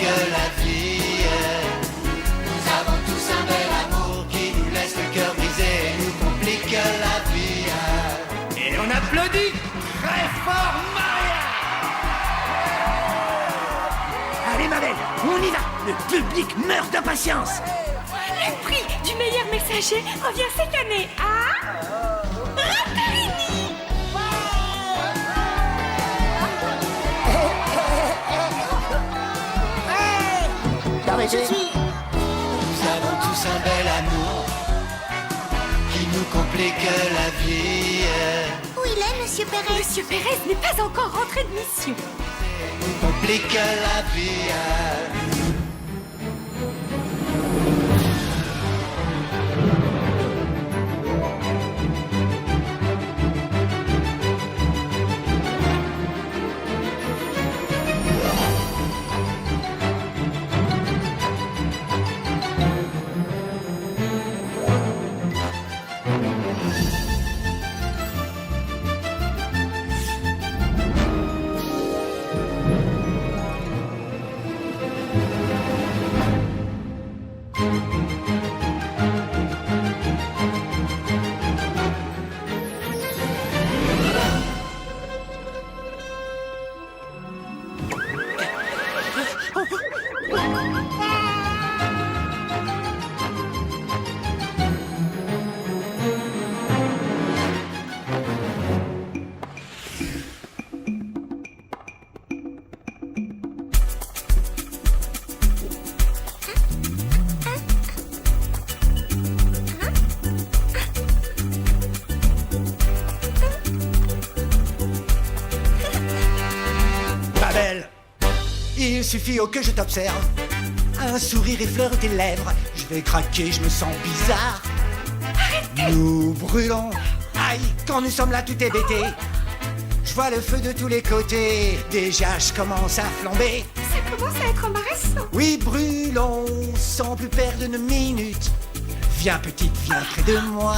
la vie. Nous avons tous un bel amour qui nous laisse le cœur brisé et nous complique la vie. Et on applaudit très fort Maria. Allez ma belle, on y va. Le public meurt d'impatience. Le prix du meilleur messager revient cette année à... Ratarini. Nous avons tous un bel amour qui nous complique la vie. Où il est, Monsieur Pérez? Monsieur Pérez n'est pas encore rentré de mission. Nous complique la vie. Il suffit que je t'observe. Un sourire effleure tes lèvres. Je vais craquer, je me sens bizarre. Arrêtez! Nous brûlons. Aïe, quand nous sommes là, tout est bêté. Je vois le feu de tous les côtés. Déjà, je commence à flamber. Ça commence à être embarrassant. Oui, brûlons, sans plus perdre une minute. Viens, petite, viens près de moi.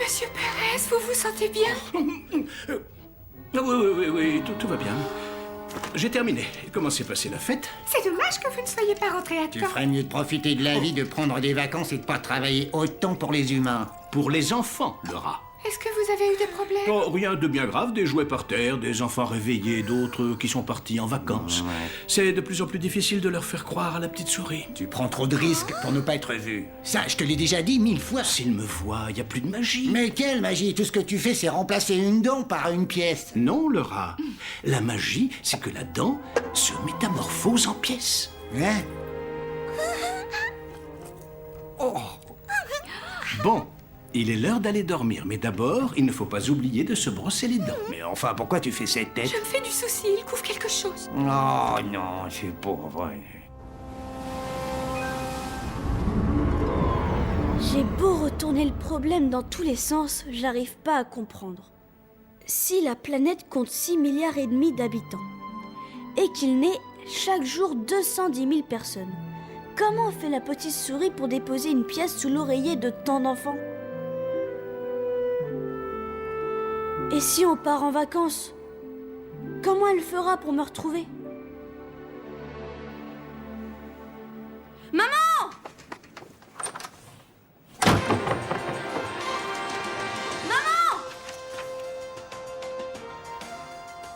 Monsieur Pérez, vous vous sentez bien? Oui, tout va bien. J'ai terminé. Comment s'est passée la fête? C'est dommage que vous ne soyez pas rentré à temps. Tu ferais mieux de profiter de la vie, de prendre des vacances et de pas travailler autant pour les humains. Pour les enfants, le rat. Est-ce que vous avez eu des problèmes? Oh, rien de bien grave, des jouets par terre, des enfants réveillés, d'autres qui sont partis en vacances. Ouais. C'est de plus en plus difficile de leur faire croire à la petite souris. Tu prends trop de risques pour ne pas être vu. Ça, je te l'ai déjà dit 1000 fois. S'ils me voient, il n'y a plus de magie. Mais quelle magie? Tout ce que tu fais, c'est remplacer une dent par une pièce. Non, le rat. La magie, c'est que la dent se métamorphose en pièces. Hein? Bon, il est l'heure d'aller dormir, mais d'abord, il ne faut pas oublier de se brosser les dents. Mais enfin, pourquoi tu fais cette tête? Je me fais du souci, il couvre quelque chose. Oh non, c'est pauvre. J'ai beau retourner le problème dans tous les sens, j'arrive pas à comprendre. Si la planète compte 6 milliards et demi d'habitants et qu'il naît chaque jour 210 000 personnes, comment fait la petite souris pour déposer une pièce sous l'oreiller de tant d'enfants? Et si on part en vacances, comment elle fera pour me retrouver? Maman!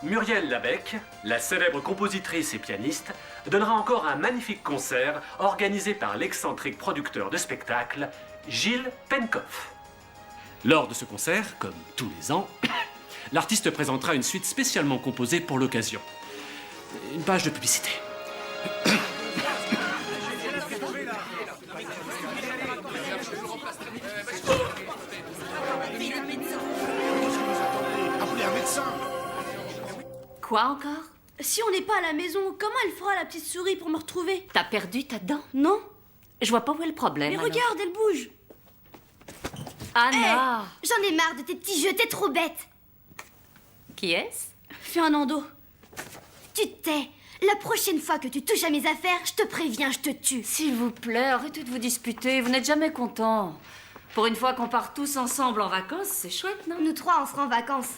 Muriel Labec, la célèbre compositrice et pianiste, donnera encore un magnifique concert organisé par l'excentrique producteur de spectacles, Gilles Penkoff. Lors de ce concert, comme tous les ans, l'artiste présentera une suite spécialement composée pour l'occasion. Une page de publicité. Appelez un médecin. Quoi encore? Si on n'est pas à la maison, comment elle fera la petite souris pour me retrouver? T'as perdu ta dent? Non? Je vois pas où est le problème. Mais alors. regarde, elle bouge. Anna! J'en ai marre de tes petits jeux, t'es trop bête. Qui est-ce? Fais un endo. Tu te tais. La prochaine fois que tu touches à mes affaires, je te préviens, je te tue. S'il vous plaît, arrêtez de vous disputer, vous n'êtes jamais contents. Pour une fois qu'on part tous ensemble en vacances, c'est chouette, non? Nous trois, on sera en vacances.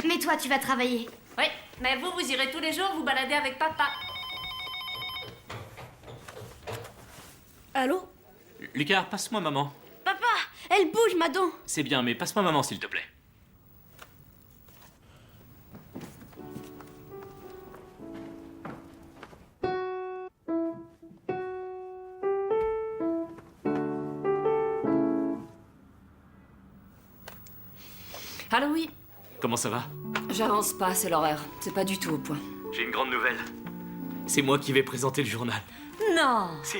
Mais toi, tu vas travailler. Oui, mais vous irez tous les jours vous balader avec papa. Allô? Lucas, passe-moi maman. Papa, elle bouge, ma dent. C'est bien, mais passe-moi maman, s'il te plaît. Allô, oui. Comment ça va? J'avance pas, c'est l'horaire. C'est pas du tout au point. J'ai une grande nouvelle. C'est moi qui vais présenter le journal. Non. Si.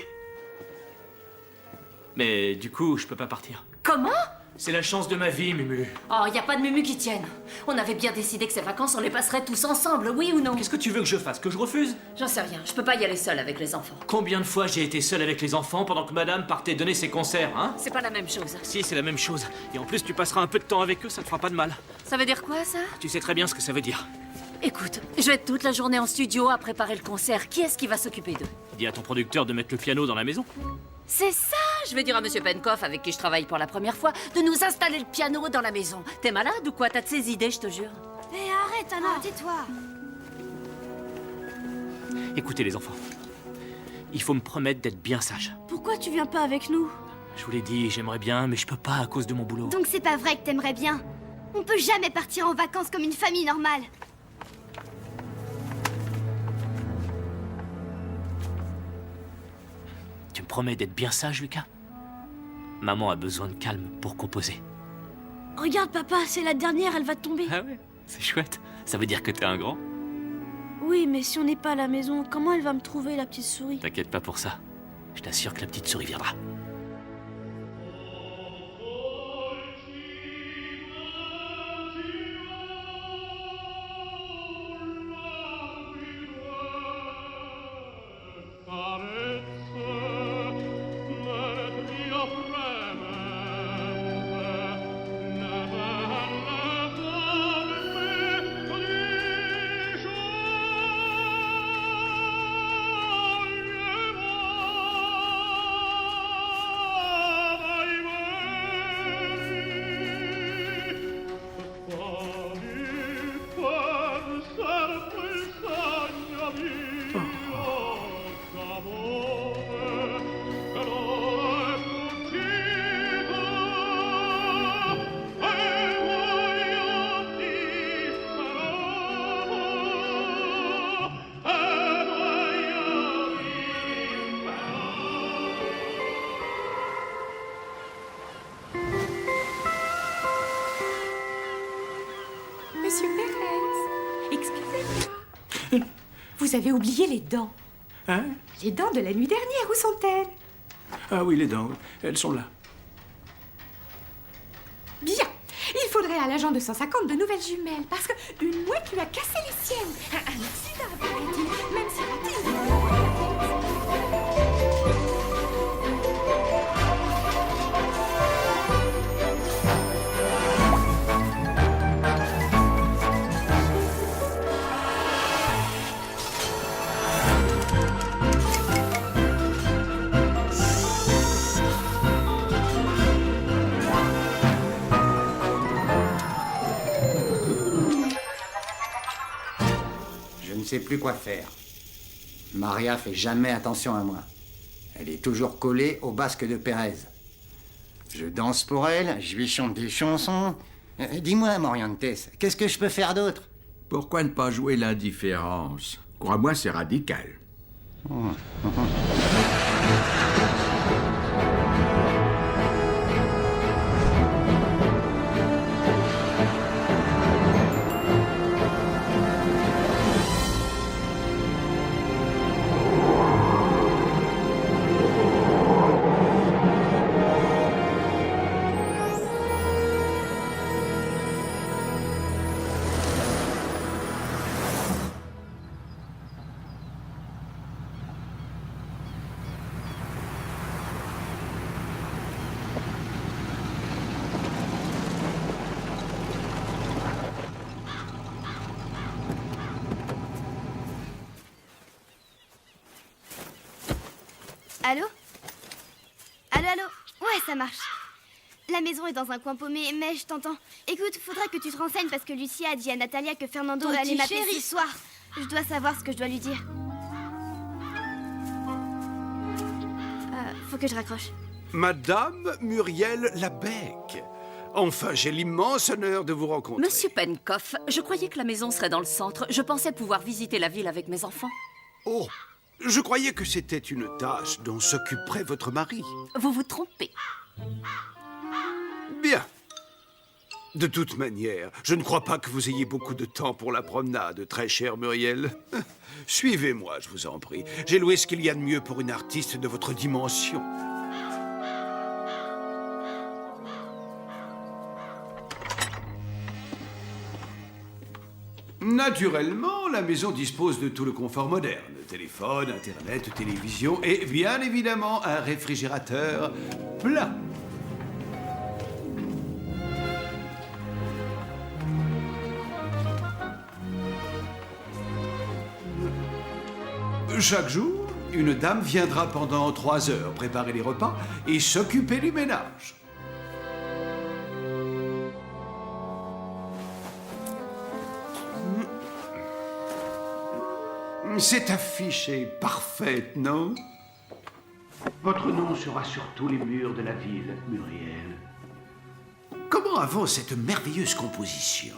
Mais du coup, je peux pas partir. Comment? C'est la chance de ma vie, Mumu. Oh, y a pas de mumu qui tienne. On avait bien décidé que ces vacances, on les passerait tous ensemble, oui ou non? Qu'est-ce que tu veux que je fasse? Que je refuse? J'en sais rien, je peux pas y aller seule avec les enfants. Combien de fois j'ai été seul avec les enfants pendant que madame partait donner ses concerts, hein? C'est pas la même chose. Si, c'est la même chose. Et en plus, tu passeras un peu de temps avec eux, ça te fera pas de mal. Ça veut dire quoi, ça? Tu sais très bien ce que ça veut dire. Écoute, je vais être toute la journée en studio à préparer le concert. Qui est-ce qui va s'occuper d'eux? Dis à ton producteur de mettre le piano dans la maison. C'est ça! Je vais dire à Monsieur Penkoff, avec qui je travaille pour la première fois, de nous installer le piano dans la maison. T'es malade ou quoi? T'as de ces idées, je te jure. Hé, arrête, Anna, tais-toi. Écoutez les enfants, il faut me promettre d'être bien sage. Pourquoi tu viens pas avec nous? Je vous l'ai dit, j'aimerais bien, mais je peux pas à cause de mon boulot. Donc c'est pas vrai que t'aimerais bien. On peut jamais partir en vacances comme une famille normale. Tu me promets d'être bien sage, Lucas? Maman a besoin de calme pour composer. Regarde, papa, c'est la dernière, elle va tomber. Ah ouais? C'est chouette. Ça veut dire que t'es un grand? Oui, mais si on n'est pas à la maison, comment elle va me trouver, la petite souris? T'inquiète pas pour ça. Je t'assure que la petite souris viendra. Monsieur Pérez, excusez-moi. Vous avez oublié les dents. Hein? Les dents de la nuit dernière, où sont-elles? Ah oui, les dents, elles sont là. Bien. Il faudrait à l'agent 250 de nouvelles jumelles, parce qu'une mouette lui a cassé les siennes. Un accident, paraît-il, même si Je ne sais plus quoi faire. Maria fait jamais attention à moi. Elle est toujours collée au basque de Pérez. Je danse pour elle, je lui chante des chansons. Dis-moi, Morientes, qu'est-ce que je peux faire d'autre? Pourquoi ne pas jouer l'indifférence? Crois-moi, c'est radical. Allô? Allô, allô? Ouais, ça marche. La maison est dans un coin paumé, mais je t'entends. Écoute, faudra que tu te renseignes parce que Lucia a dit à Natalia que Fernando Ton allait petit m'appeler chéri. ce soir. Je dois savoir ce que je dois lui dire. Faut que je raccroche. Madame Muriel Labec. Enfin, j'ai l'immense honneur de vous rencontrer. Monsieur Penkoff, je croyais que la maison serait dans le centre. Je pensais pouvoir visiter la ville avec mes enfants. Oh, je croyais que c'était une tâche dont s'occuperait votre mari. Vous vous trompez. Bien. De toute manière, je ne crois pas que vous ayez beaucoup de temps pour la promenade, très chère Muriel. Suivez-moi, je vous en prie. J'ai loué ce qu'il y a de mieux pour une artiste de votre dimension. Naturellement, la maison dispose de tout le confort moderne. Téléphone, Internet, télévision et bien évidemment un réfrigérateur plat. Chaque jour, une dame viendra pendant 3 heures préparer les repas et s'occuper du ménage. Cette affiche est parfaite, non? Votre nom sera sur tous les murs de la ville, Muriel. Comment avons cette merveilleuse composition?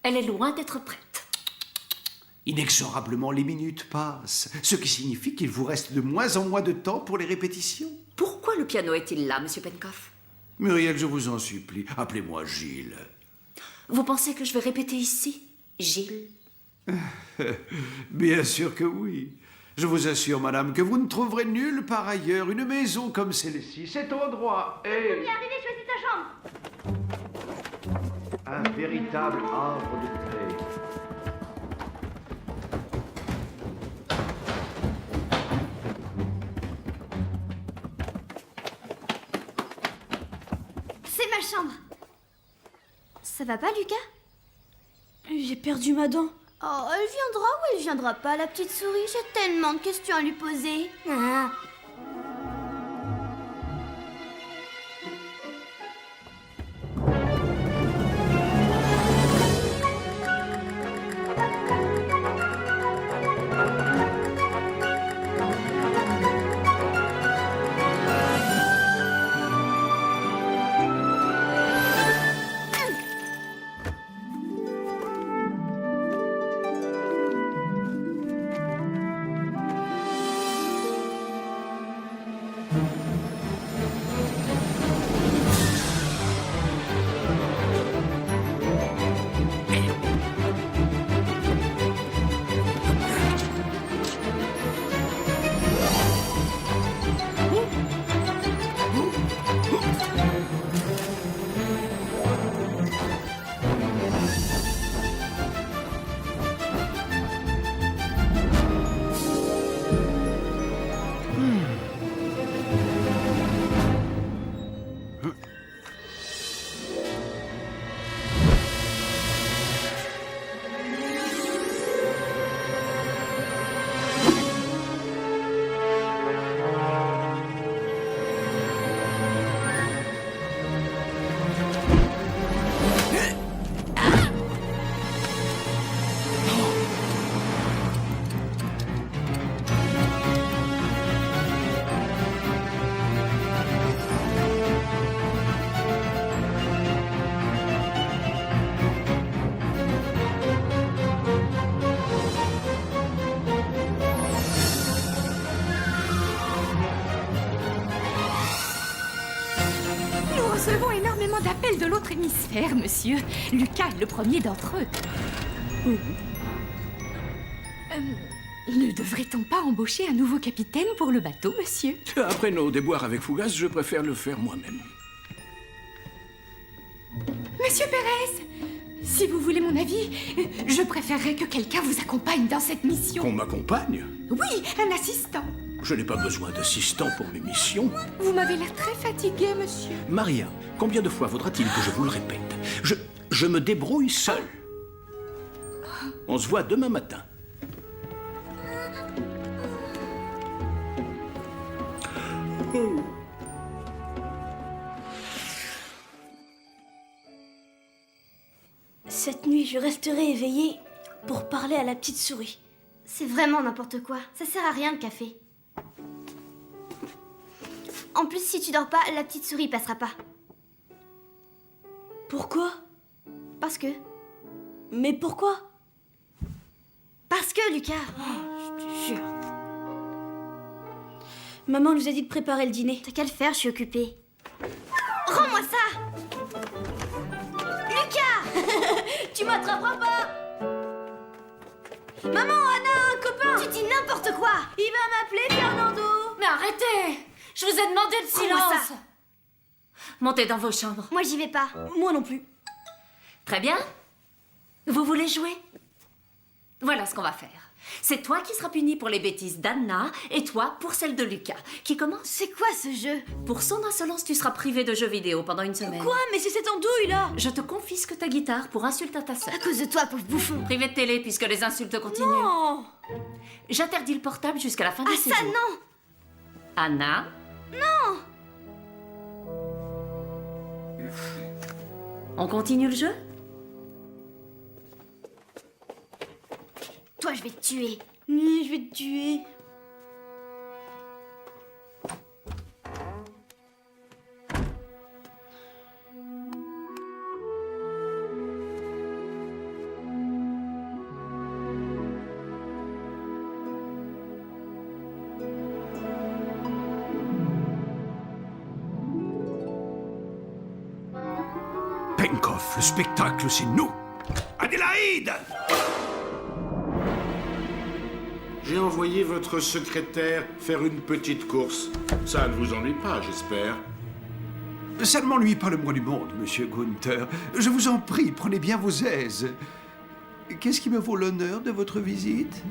Elle est loin d'être prête. Inexorablement, les minutes passent, ce qui signifie qu'il vous reste de moins en moins de temps pour les répétitions. Pourquoi le piano est-il là, monsieur Penkoff? Muriel, je vous en supplie, appelez-moi Gilles. Vous pensez que je vais répéter ici, Gilles? Bien sûr que oui. Je vous assure, madame, que vous ne trouverez nulle part ailleurs une maison comme celle-ci. Cet endroit est... On y est arrivé, choisis ta chambre. un véritable havre de paix. C'est ma chambre. Ça va pas, Lucas? J'ai perdu ma dent. Oh, elle viendra ou elle viendra pas, la petite souris? J'ai tellement de questions à lui poser. Ah. Nous recevons énormément d'appels de l'autre hémisphère, monsieur. Lucas est le premier d'entre eux. Ne devrait-on pas embaucher un nouveau capitaine pour le bateau, monsieur? Après nos déboires avec Fougas, je préfère le faire moi-même. Monsieur Pérez, si vous voulez mon avis, je préférerais que quelqu'un vous accompagne dans cette mission. Qu'on m'accompagne? Oui, un assistant. Je n'ai pas besoin d'assistant pour mes missions. Vous m'avez l'air très fatigué, monsieur. Maria, combien de fois faudra-t-il que je vous le répète? Je me débrouille seul. On se voit demain matin. Cette nuit, je resterai éveillée pour parler à la petite souris. C'est vraiment n'importe quoi. Ça sert à rien le café. En plus, si tu dors pas, la petite souris passera pas. Pourquoi? Parce que... Mais pourquoi? Parce que, Lucas. Je te jure. Maman nous a dit de préparer le dîner. T'as qu'à le faire, je suis occupée. Rends-moi ça! Lucas! Tu m'attraperas pas! Maman, Anna, un copain! Tu dis n'importe quoi! Il va m'appeler Fernando! Mais arrêtez! Je vous ai demandé le Rends-moi silence. ça. Montez dans vos chambres. Moi, j'y vais pas. Moi non plus. Très bien. Vous voulez jouer? Voilà ce qu'on va faire. C'est toi qui seras puni pour les bêtises d'Anna et toi pour celles de Lucas. Qui commence? C'est quoi ce jeu? Pour son insolence, tu seras privé de jeux vidéo pendant une semaine. Quoi? Mais c'est cette andouille là! Je te confisque ta guitare pour insulte à ta sœur. À cause de toi, pauvre bouffon. Privé de télé puisque les insultes continuent. Non! J'interdis le portable jusqu'à la fin du Ah séjour. ça, non! Anna? Non! On continue le jeu? Toi, je vais te tuer. Oui, je vais te tuer. Pencroff, le spectacle, c'est nous. Adélaïde! J'ai envoyé votre secrétaire faire une petite course. Ça ne vous ennuie pas, j'espère. Ça ne m'ennuie pas le moins du monde, monsieur Gunther. Je vous en prie, prenez bien vos aises. Qu'est-ce qui me vaut l'honneur de votre visite?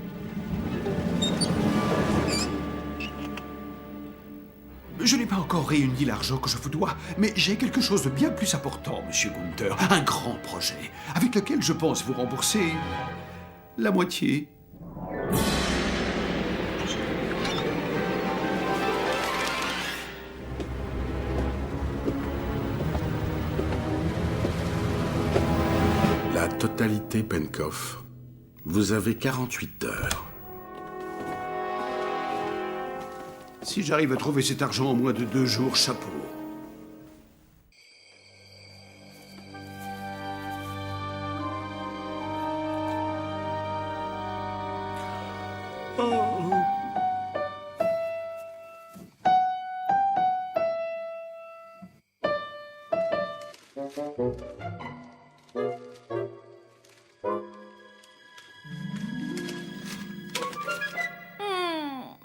Je n'ai pas encore réuni l'argent que je vous dois, mais j'ai quelque chose de bien plus important, monsieur Gunther. Un grand projet, avec lequel je pense vous rembourser la moitié. La totalité, Pencroff. Vous avez 48 heures. Si j'arrive à trouver cet argent en moins de 2 jours, chapeau.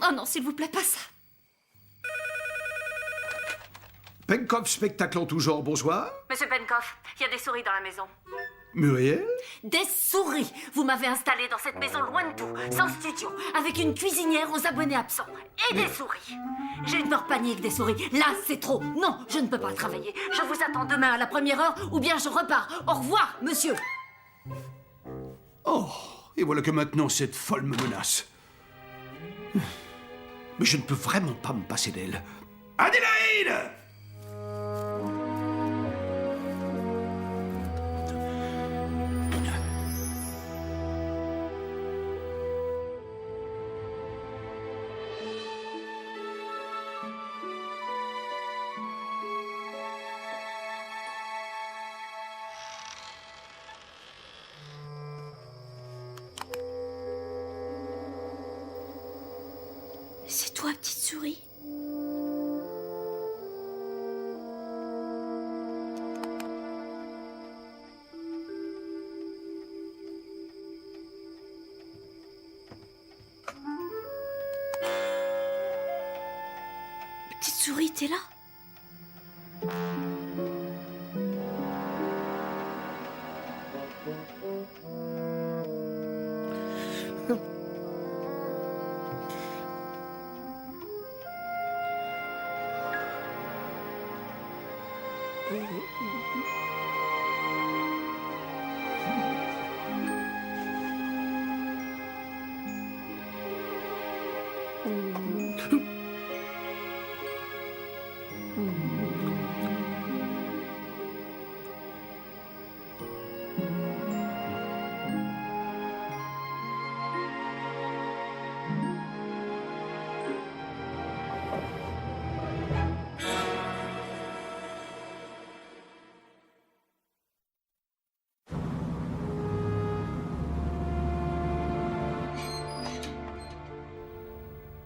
Oh non, s'il vous plaît, pas ça. Pencroff, spectacle en tout genre, bonsoir. Monsieur Pencroff, il y a des souris dans la maison. Muriel? Des souris! Vous m'avez installé dans cette maison loin de tout, sans studio, avec une cuisinière aux abonnés absents. Et des souris! J'ai une peur panique des souris. Là, c'est trop. Non, je ne peux pas travailler. Je vous attends demain à la première heure, ou bien je repars. Au revoir, monsieur! Oh, et voilà que maintenant cette folle me menace. Mais je ne peux vraiment pas me passer d'elle. Adélaïde! C'est toi, petite souris? Petite souris, t'es là?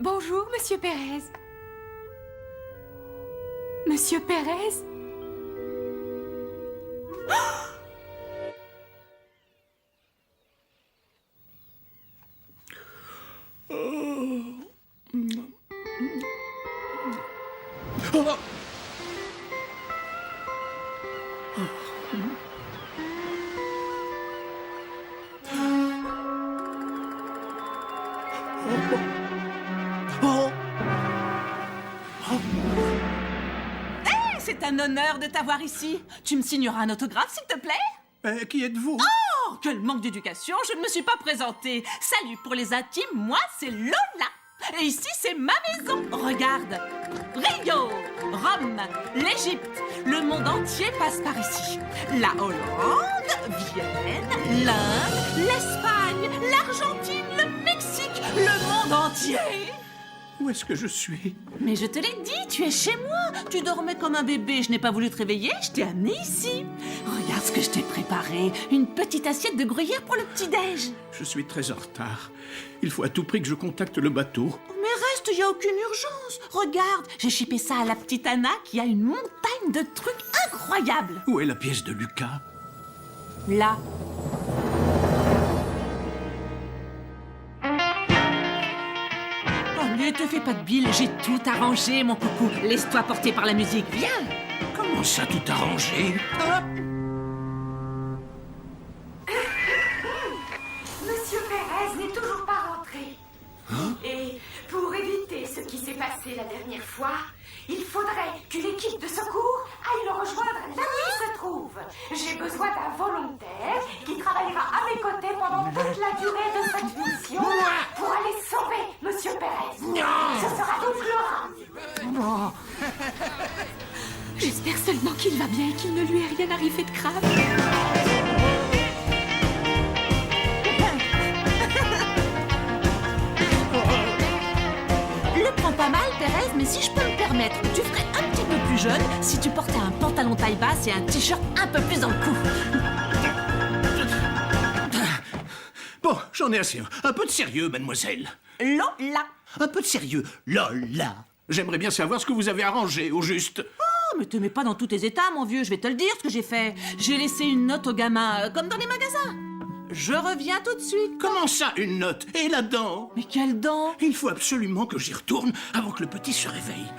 Bonjour, Monsieur Pérez. Monsieur Pérez? C'est un honneur de t'avoir ici. Tu me signeras un autographe, s'il te plaît? Qui êtes-vous? Oh, quel manque d'éducation, je ne me suis pas présentée. Salut, pour les intimes, moi, c'est Lola. Et ici, c'est ma maison. Regarde. Rio, Rome, l'Égypte, le monde entier passe par ici. La Hollande, Vienne, l'Inde, l'Espagne, l'Argentine, le Mexique, le monde entier. Où est-ce que je suis? Mais je te l'ai dit, tu es chez moi. Tu dormais comme un bébé, je n'ai pas voulu te réveiller, je t'ai amené ici. Regarde ce que je t'ai préparé. Une petite assiette de gruyère pour le petit-déj. Je suis très en retard. Il faut à tout prix que je contacte le bateau. Mais reste, il n'y a aucune urgence. Regarde, j'ai chippé ça à la petite Anna qui a une montagne de trucs incroyables. Où est la pièce de Lucas? Là. Ne te fais pas de bile, j'ai tout arrangé, mon coucou. Laisse-toi porter par la musique, viens. Comment ça, tout arrangé? Monsieur Pérez n'est toujours pas rentré. Et pour éviter ce qui s'est passé la dernière fois, il faudrait qu'une équipe de secours aille le rejoindre là où il se trouve. J'ai besoin d'un volontaire qui travaillera à mes côtés pendant toute la durée de cette mission pour aller sauver Monsieur Pérez. Ce sera donc Laura. J'espère seulement qu'il va bien et qu'il ne lui est rien arrivé de grave. Pas mal, Thérèse, mais si je peux me permettre, tu ferais un petit peu plus jeune si tu portais un pantalon taille basse et un t-shirt un peu plus dans le cou. Bon, j'en ai assez. Un peu de sérieux, mademoiselle. Lola. Un peu de sérieux, Lola. J'aimerais bien savoir ce que vous avez arrangé, au juste. Oh, mais te mets pas dans tous tes états, mon vieux, je vais te le dire ce que j'ai fait. J'ai laissé une note au gamin, comme dans les magasins. Je reviens tout de suite. Comment ça, une note? Et la dent? Mais quelle dent? Il faut absolument que j'y retourne avant que le petit se réveille.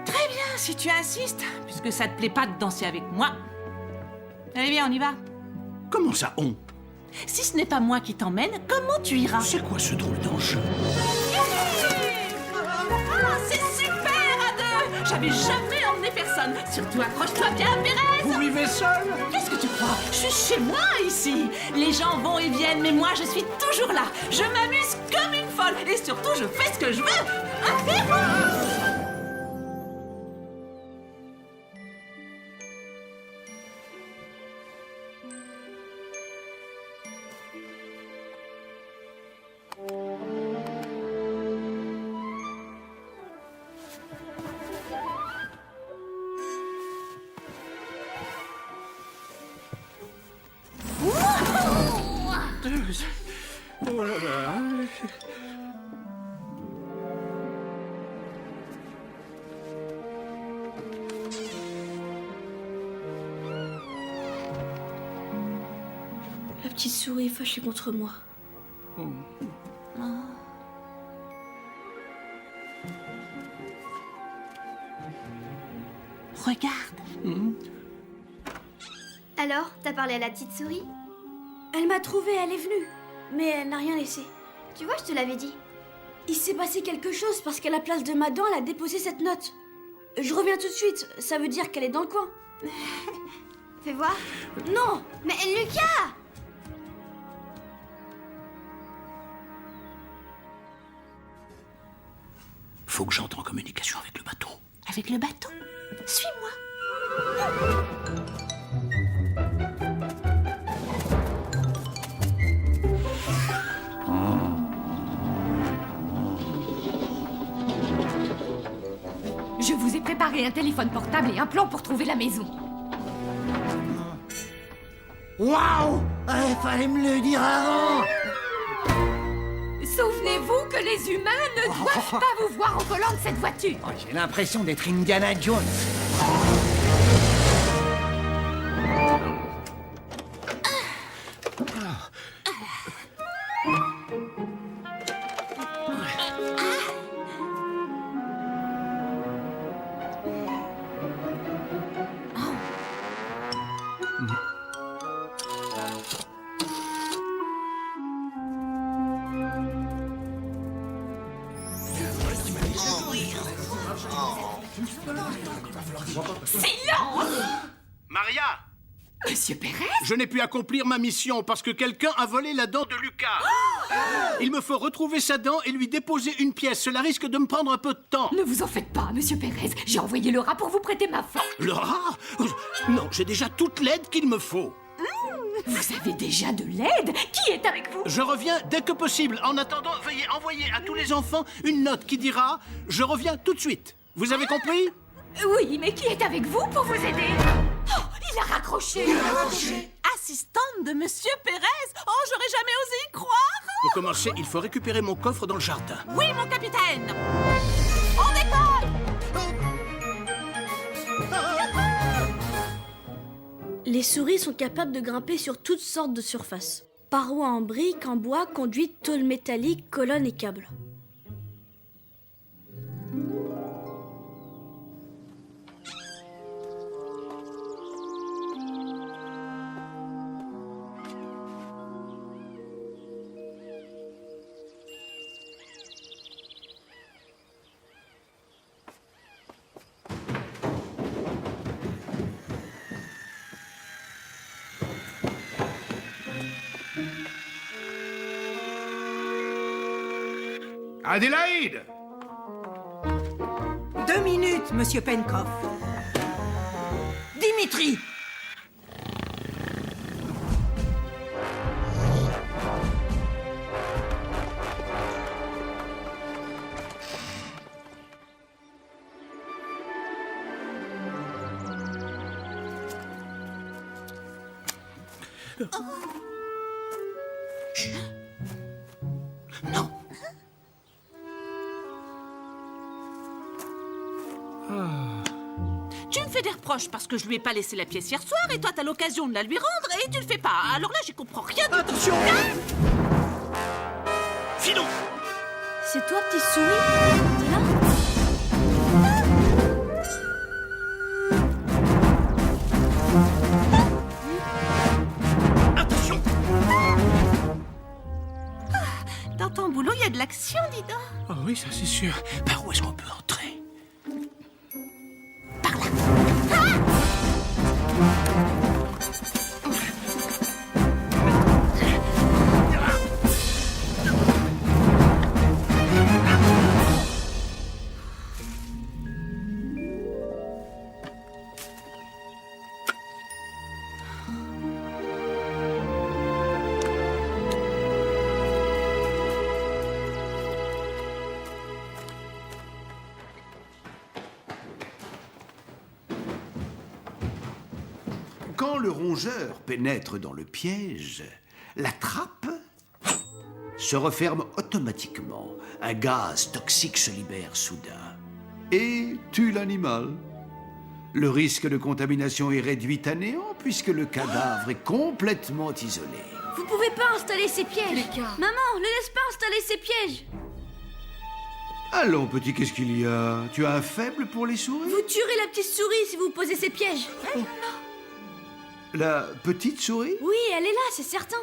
Très bien, si tu insistes, puisque ça te plaît pas de danser avec moi. Allez bien, on y va. Comment ça, on? Si ce n'est pas moi qui t'emmène, comment tu iras? C'est quoi ce drôle d'enjeu? Ah, c'est super à deux! J'avais jamais emmené personne. Surtout accroche-toi bien, Pérez. Vous vivez seul? Qu'est-ce que tu crois? Je suis chez moi ici. Les gens vont et viennent, mais moi je suis toujours là. Je m'amuse comme une folle et surtout je fais ce que je veux. Oh là là. La petite souris est fâchée contre moi. Regarde. Alors, t'as parlé à la petite souris? Elle m'a trouvée, elle est venue. Mais elle n'a rien laissé. Tu vois, je te l'avais dit. Il s'est passé quelque chose parce qu'à la place de ma dent, elle a déposé cette note. Je reviens tout de suite. Ça veut dire qu'elle est dans le coin. Fais voir. Non. Mais Lucas! Faut que j'entre en communication avec le bateau. Avec le bateau? Suis-moi. Je vous ai préparé un téléphone portable et un plan pour trouver la maison. Waouh! Fallait me le dire avant! Souvenez-vous que les humains ne doivent pas vous voir au volant de cette voiture. Oh, j'ai l'impression d'être Indiana Jones. Silence! Maria! Monsieur Pérez? Je n'ai pu accomplir ma mission parce que quelqu'un a volé la dent de Lucas. Il me faut retrouver sa dent et lui déposer une pièce. Cela risque de me prendre un peu de temps. Ne vous en faites pas, monsieur Pérez. J'ai envoyé le rat pour vous prêter ma force. Le rat? Non, j'ai déjà toute l'aide qu'il me faut. Vous avez déjà de l'aide? Qui est avec vous? Je reviens dès que possible. En attendant, veuillez envoyer à tous les enfants une note qui dira « Je reviens tout de suite ». Vous avez compris? Oui, mais qui est avec vous pour vous aider? Oh, il a raccroché. Assistante de Monsieur Pérez? Oh, j'aurais jamais osé y croire. Pour commencer, il faut récupérer mon coffre dans le jardin. Oui, mon capitaine. On décolle. Les souris sont capables de grimper sur toutes sortes de surfaces. Parois en briques, en bois, conduites, tôles métalliques, colonnes et câbles. Adélaïde! 2 minutes, monsieur Pencroff. Dimitri! Non. Tu me fais des reproches parce que je lui ai pas laissé la pièce hier soir et toi t'as l'occasion de la lui rendre et tu le fais pas. Alors là, j'y comprends rien. Attention! Filons! C'est toi, petite souris? T'es là? Attention! Dans ton boulot, il y a de l'action, dis donc. Oh oui, ça c'est sûr. Par où est-ce qu'on peut entrer? Quand le rongeur pénètre dans le piège, la trappe se referme automatiquement. Un gaz toxique se libère soudain et tue l'animal. Le risque de contamination est réduit à néant puisque le cadavre est complètement isolé. Vous pouvez pas installer ces pièges. Maman, ne laisse pas installer ces pièges. Allons, petit, qu'est-ce qu'il y a? Tu as un faible pour les souris? Vous tuerez la petite souris si vous posez ces pièges. La petite souris? Oui, elle est là, c'est certain.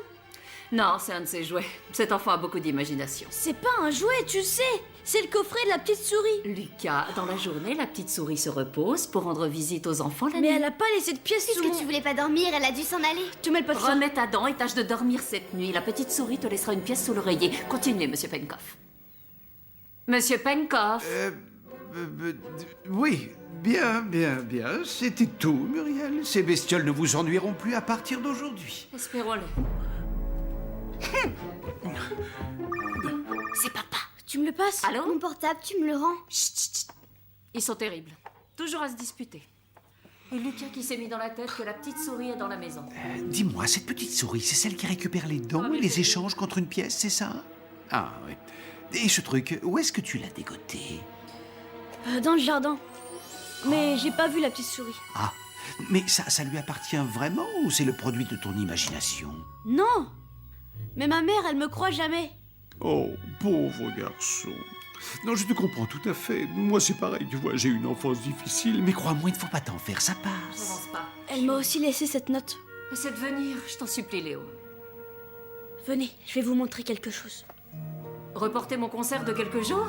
Non, c'est un de ses jouets. Cet enfant a beaucoup d'imagination. C'est pas un jouet, tu sais. C'est le coffret de la petite souris. Lucas, dans la journée, la petite souris se repose pour rendre visite aux enfants la nuit. Mais elle a pas laissé de pièces sous Puisque tu voulais pas dormir, elle a dû s'en aller. Tu mets le pas de Remets ta dent et tâche de dormir cette nuit. La petite souris te laissera une pièce sous l'oreiller. Continuez, monsieur Pencroff. Monsieur Pencroff. Oui, bien. C'était tout, Muriel. Ces bestioles ne vous ennuieront plus à partir d'aujourd'hui. Espérons-le. C'est papa. Tu me le passes? Allô? Mon portable, tu me le rends? Chut, chut, chut. Ils sont terribles. Toujours à se disputer. Et Lucas qui s'est mis dans la tête que la petite souris est dans la maison. Dis-moi, cette petite souris, c'est celle qui récupère les dons et les échange contre une pièce, c'est ça? Ah oui. Et ce truc, où est-ce que tu l'as dégoté? Dans le jardin. Mais j'ai pas vu la petite souris. Ah, mais ça lui appartient vraiment ou c'est le produit de ton imagination? Non. Mais ma mère, elle me croit jamais. Oh, pauvre garçon. Non, je te comprends tout à fait. Moi, c'est pareil, tu vois, j'ai une enfance difficile. Mais crois-moi, il ne faut pas t'en faire, ça passe. J'avance pas. Elle m'a aussi laissé cette note. Essaie de venir, je t'en supplie, Léo. Venez, je vais vous montrer quelque chose. Reporter mon concert de quelques jours?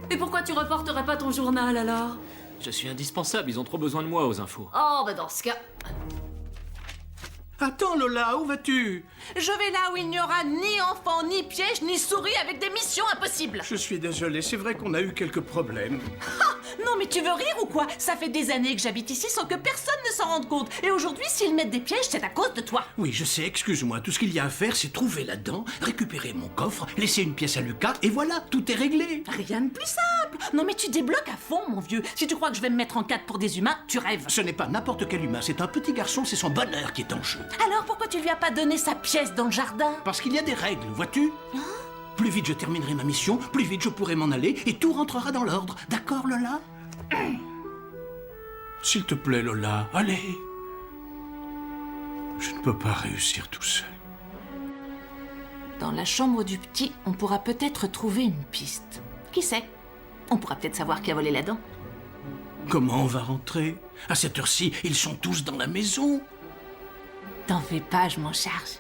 Et pourquoi tu reporterais pas ton journal alors? Je suis indispensable, ils ont trop besoin de moi aux infos. Oh, bah dans ce cas... Attends, Lola, où vas-tu? Je vais là où il n'y aura ni enfant, ni piège, ni souris avec des missions impossibles. Je suis désolé, c'est vrai qu'on a eu quelques problèmes. Ah, non mais tu veux rire ou quoi? Ça fait des années que j'habite ici sans que personne ne s'en rende compte. Et aujourd'hui, s'ils mettent des pièges, c'est à cause de toi. Oui, je sais, excuse-moi. Tout ce qu'il y a à faire, c'est trouver là-dedans, récupérer mon coffre, laisser une pièce à Lucas, et voilà, tout est réglé. Rien de plus simple. Non mais tu débloques à fond, mon vieux. Si tu crois que je vais me mettre en 4 pour des humains, tu rêves. Ce n'est pas n'importe quel humain, c'est un petit garçon, c'est son bonheur qui est en jeu. Alors pourquoi tu lui as pas donné sa pièce dans le jardin? Parce qu'il y a des règles, vois-tu? Plus vite je terminerai ma mission, plus vite je pourrai m'en aller, et tout rentrera dans l'ordre. D'accord, Lola? S'il te plaît, Lola, allez. Je ne peux pas réussir tout seul. Dans la chambre du petit, on pourra peut-être trouver une piste. Qui sait? On pourra peut-être savoir qui a volé la dent. Comment on va rentrer? À cette heure-ci, ils sont tous dans la maison. T'en fais pas, je m'en charge.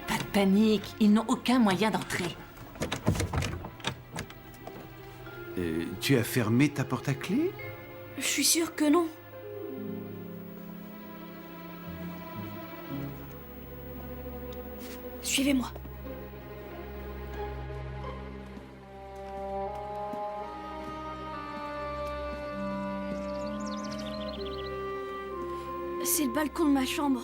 Pas de panique, ils n'ont aucun moyen d'entrer. Tu as fermé ta porte à clé? Je suis sûre que non. Suivez-moi. C'est le balcon de ma chambre.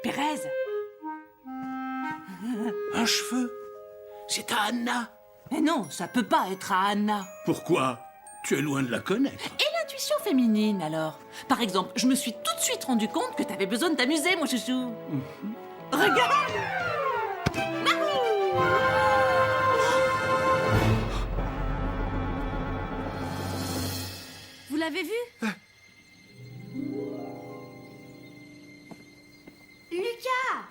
Pérez! Un cheveu? C'est à Anna. Mais non, ça peut pas être à Anna. Pourquoi? Tu es loin de la connaître. Et l'intuition féminine, alors? Par exemple, je me suis tout de suite rendu compte que t'avais besoin de t'amuser, mon chouchou. Regarde! Vous l'avez vu? Lucas!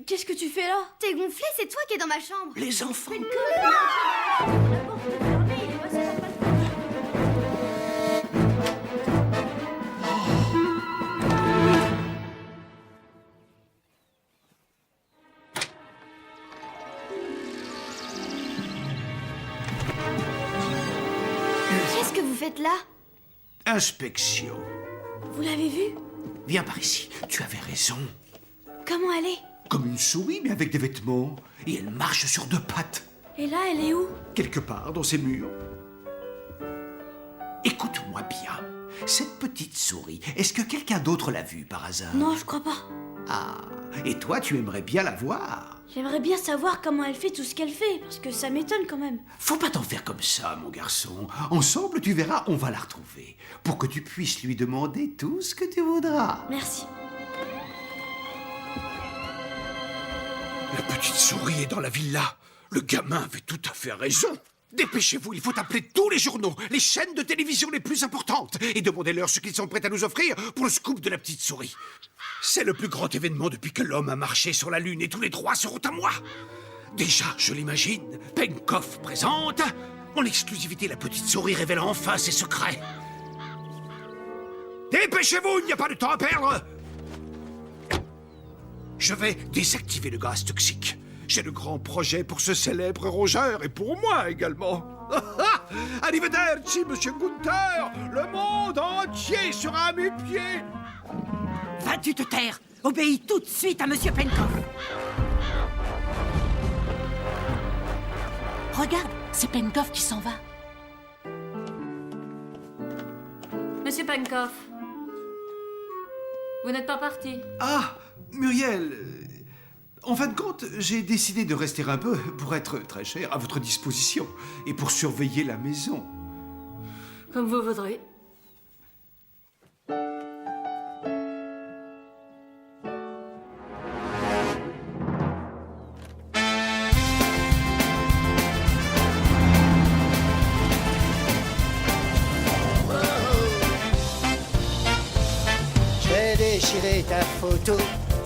Qu'est-ce que tu fais là? T'es gonflé, c'est toi qui es dans ma chambre. Les enfants. Qu'est-ce que vous faites là? Inspection. Vous l'avez vu? Viens par ici, tu avais raison. Comment elle est? Comme une souris, mais avec des vêtements. Et elle marche sur deux pattes. Et là, elle est où? Quelque part dans ces murs. Écoute-moi bien. Cette petite souris, est-ce que quelqu'un d'autre l'a vue par hasard? Non, je crois pas. Ah, et toi, tu aimerais bien la voir? J'aimerais bien savoir comment elle fait tout ce qu'elle fait, parce que ça m'étonne quand même. Faut pas t'en faire comme ça, mon garçon. Ensemble, tu verras, on va la retrouver. Pour que tu puisses lui demander tout ce que tu voudras. Merci. La petite souris est dans la villa. Le gamin avait tout à fait raison. Dépêchez-vous, il faut appeler tous les journaux, les chaînes de télévision les plus importantes, et demandez-leur ce qu'ils sont prêts à nous offrir pour le scoop de la petite souris. C'est le plus grand événement depuis que l'homme a marché sur la Lune et tous les droits seront à moi. Déjà, je l'imagine, Penkov présente, en exclusivité la petite souris révélant enfin ses secrets. Dépêchez-vous, il n'y a pas de temps à perdre. Je vais désactiver le gaz toxique. J'ai de grands projets pour ce célèbre rongeur et pour moi également. Arrivederci, monsieur Gunther. Le monde entier sera à mes pieds. Vas-tu te taire? Obéis tout de suite à monsieur Penkov. Regarde, c'est Penkov qui s'en va. Monsieur Penkov, vous n'êtes pas parti. Ah, Muriel, en fin de compte, j'ai décidé de rester un peu pour être très cher à votre disposition et pour surveiller la maison. Comme vous voudrez. Je vais déchirer ta photo,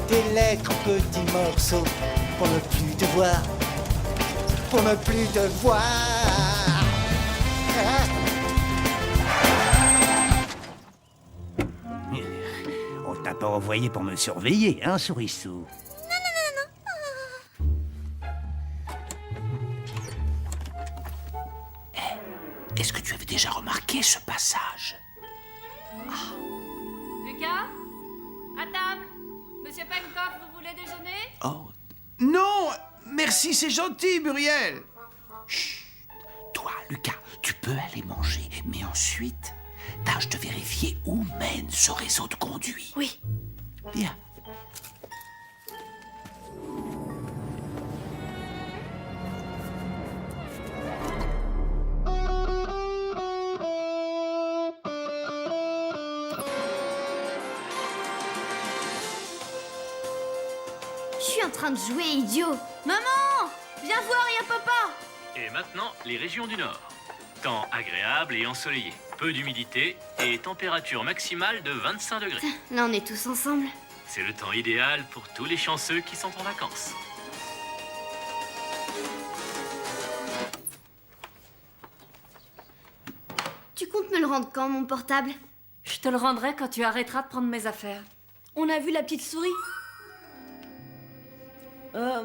tes lettres en petits morceaux, pour ne plus te voir, pour ne plus te voir. Ah. On t'a pas envoyé pour me surveiller, hein, Sourissou? Est-ce que tu avais déjà remarqué ce passage? Lucas? À table? Monsieur Penkov, vous voulez déjeuner? Oh, non, merci, c'est gentil, Muriel. Chut, toi, Lucas, tu peux aller manger, mais ensuite, tâche de vérifier où mène ce réseau de conduits. Oui. Bien. Je suis en train de jouer, idiot. Maman, viens voir, il y a papa. Et maintenant, les régions du Nord. Temps agréable et ensoleillé. Peu d'humidité et température maximale de 25 degrés. Là, on est tous ensemble. C'est le temps idéal pour tous les chanceux qui sont en vacances. Tu comptes me le rendre quand, mon portable? Je te le rendrai quand tu arrêteras de prendre mes affaires. On a vu la petite souris?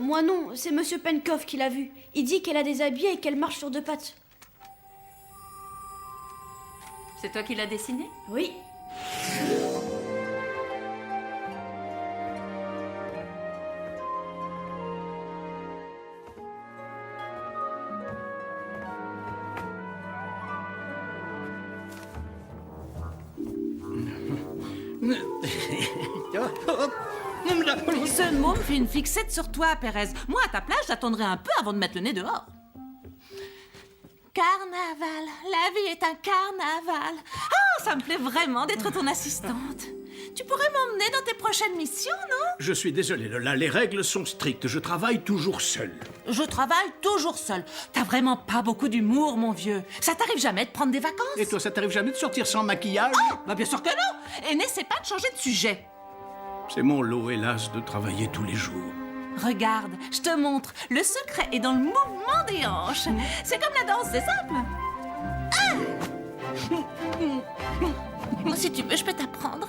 Moi non, c'est monsieur Penkov qui l'a vue. Il dit qu'elle a des habits et qu'elle marche sur deux pattes. C'est toi qui l'as dessiné? Oui. Ce môme fait une fixette sur toi, Pérez. Moi, à ta place, j'attendrai un peu avant de mettre le nez dehors. Carnaval, la vie est un carnaval. Oh, ça me plaît vraiment d'être ton assistante. Tu pourrais m'emmener dans tes prochaines missions, non? Je suis désolé, Lola, les règles sont strictes. Je travaille toujours seul. Je travaille toujours seule. T'as vraiment pas beaucoup d'humour, mon vieux. Ça t'arrive jamais de prendre des vacances? Et toi, ça t'arrive jamais de sortir sans maquillage? Oh, bah bien sûr que non. Et n'essaie pas de changer de sujet. C'est mon lot, hélas, de travailler tous les jours. Regarde, je te montre. Le secret est dans le mouvement des hanches. C'est comme la danse, c'est simple. Ah! Si tu veux, je peux t'apprendre.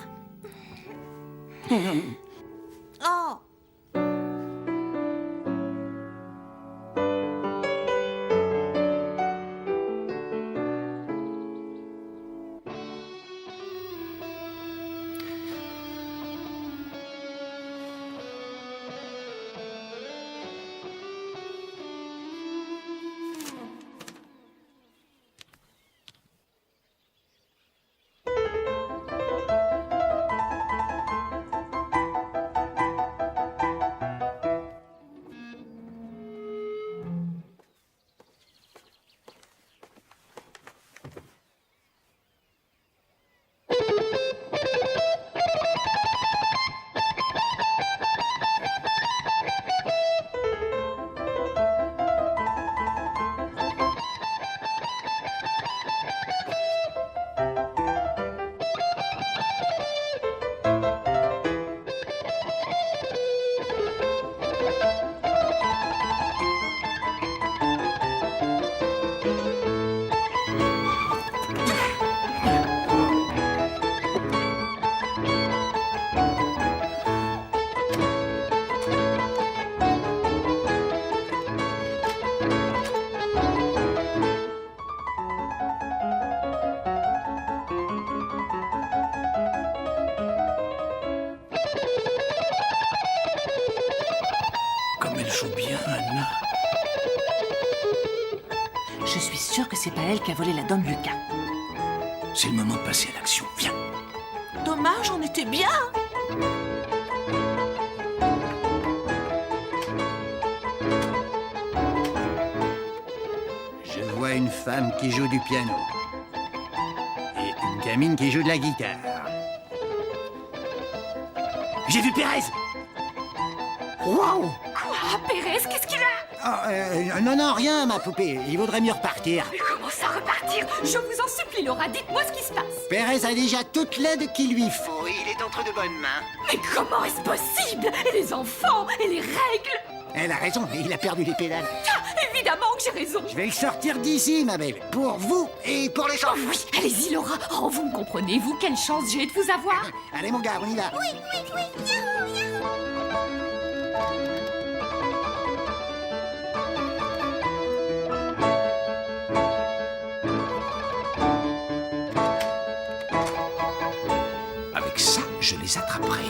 Oh! sûre que c'est pas elle qui a volé la dent de Lucas. C'est le moment de passer à l'action. Viens. Dommage, on était bien. Je vois une femme qui joue du piano. Et une gamine qui joue de la guitare. J'ai vu Pérez! Waouh! Quoi, Pérez, qu'est-ce qu'il a? Non, rien, ma poupée. Il vaudrait mieux repartir. Mais comment ça repartir? Je vous en supplie, Laura, dites-moi ce qui se passe. Pérez a déjà toute l'aide qu'il lui faut. Il est entre de bonnes mains. Mais comment est-ce possible? Et les enfants? Et les règles? Elle a raison, il a perdu les pédales. Ah, évidemment que j'ai raison. Je vais le sortir d'ici, ma belle. Pour vous et pour les enfants. Oui, allez-y, Laura. Oh, vous me comprenez, vous, quelle chance j'ai de vous avoir. Allez, mon gars, on y va. Oui, yahoo, yahoo. Avec ça, je les attraperai.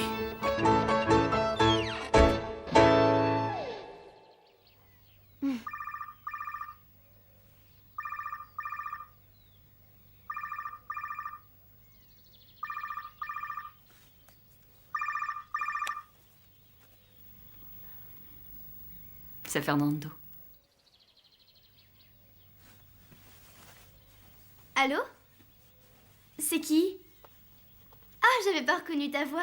C'est Fernando. Allô? C'est qui? Ah, j'avais pas reconnu ta voix.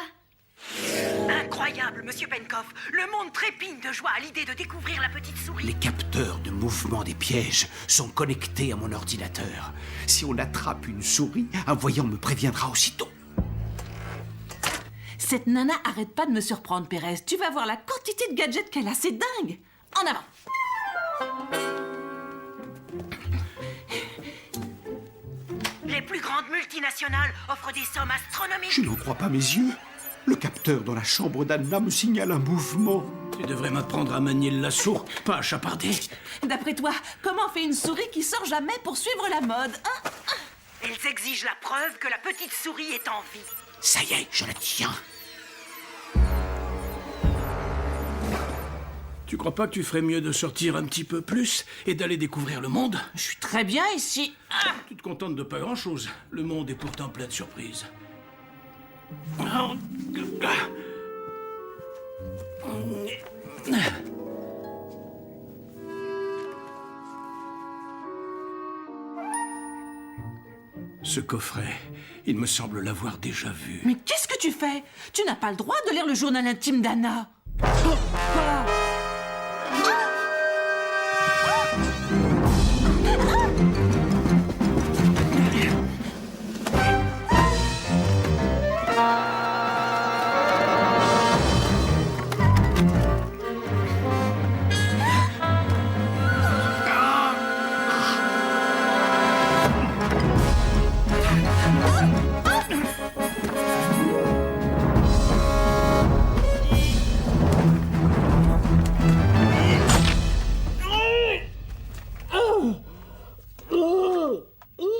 Incroyable, monsieur Penkoff. Le monde trépigne de joie à l'idée de découvrir la petite souris. Les capteurs de mouvement des pièges sont connectés à mon ordinateur. Si on attrape une souris, un voyant me préviendra aussitôt. Cette nana arrête pas de me surprendre, Pérez. Tu vas voir la quantité de gadgets qu'elle a, c'est dingue. En avant. Les plus grandes multinationales offrent des sommes astronomiques. Je n'en crois pas mes yeux. Le capteur dans la chambre d'Anna me signale un mouvement. Tu devrais m'apprendre à manier le lasso, pas à chaparder. D'après toi, comment fait une souris qui sort jamais pour suivre la mode, hein? Elles exigent la preuve que la petite souris est en vie. Ça y est, je la tiens. Tu crois pas que tu ferais mieux de sortir un petit peu plus et d'aller découvrir le monde? Je suis très bien ici. Ah! Tu te contentes de pas grand-chose. Le monde est pourtant plein de surprises. Ce coffret, il me semble l'avoir déjà vu. Mais qu'est-ce que tu fais? Tu n'as pas le droit de lire le journal intime d'Anna. Oh, quoi?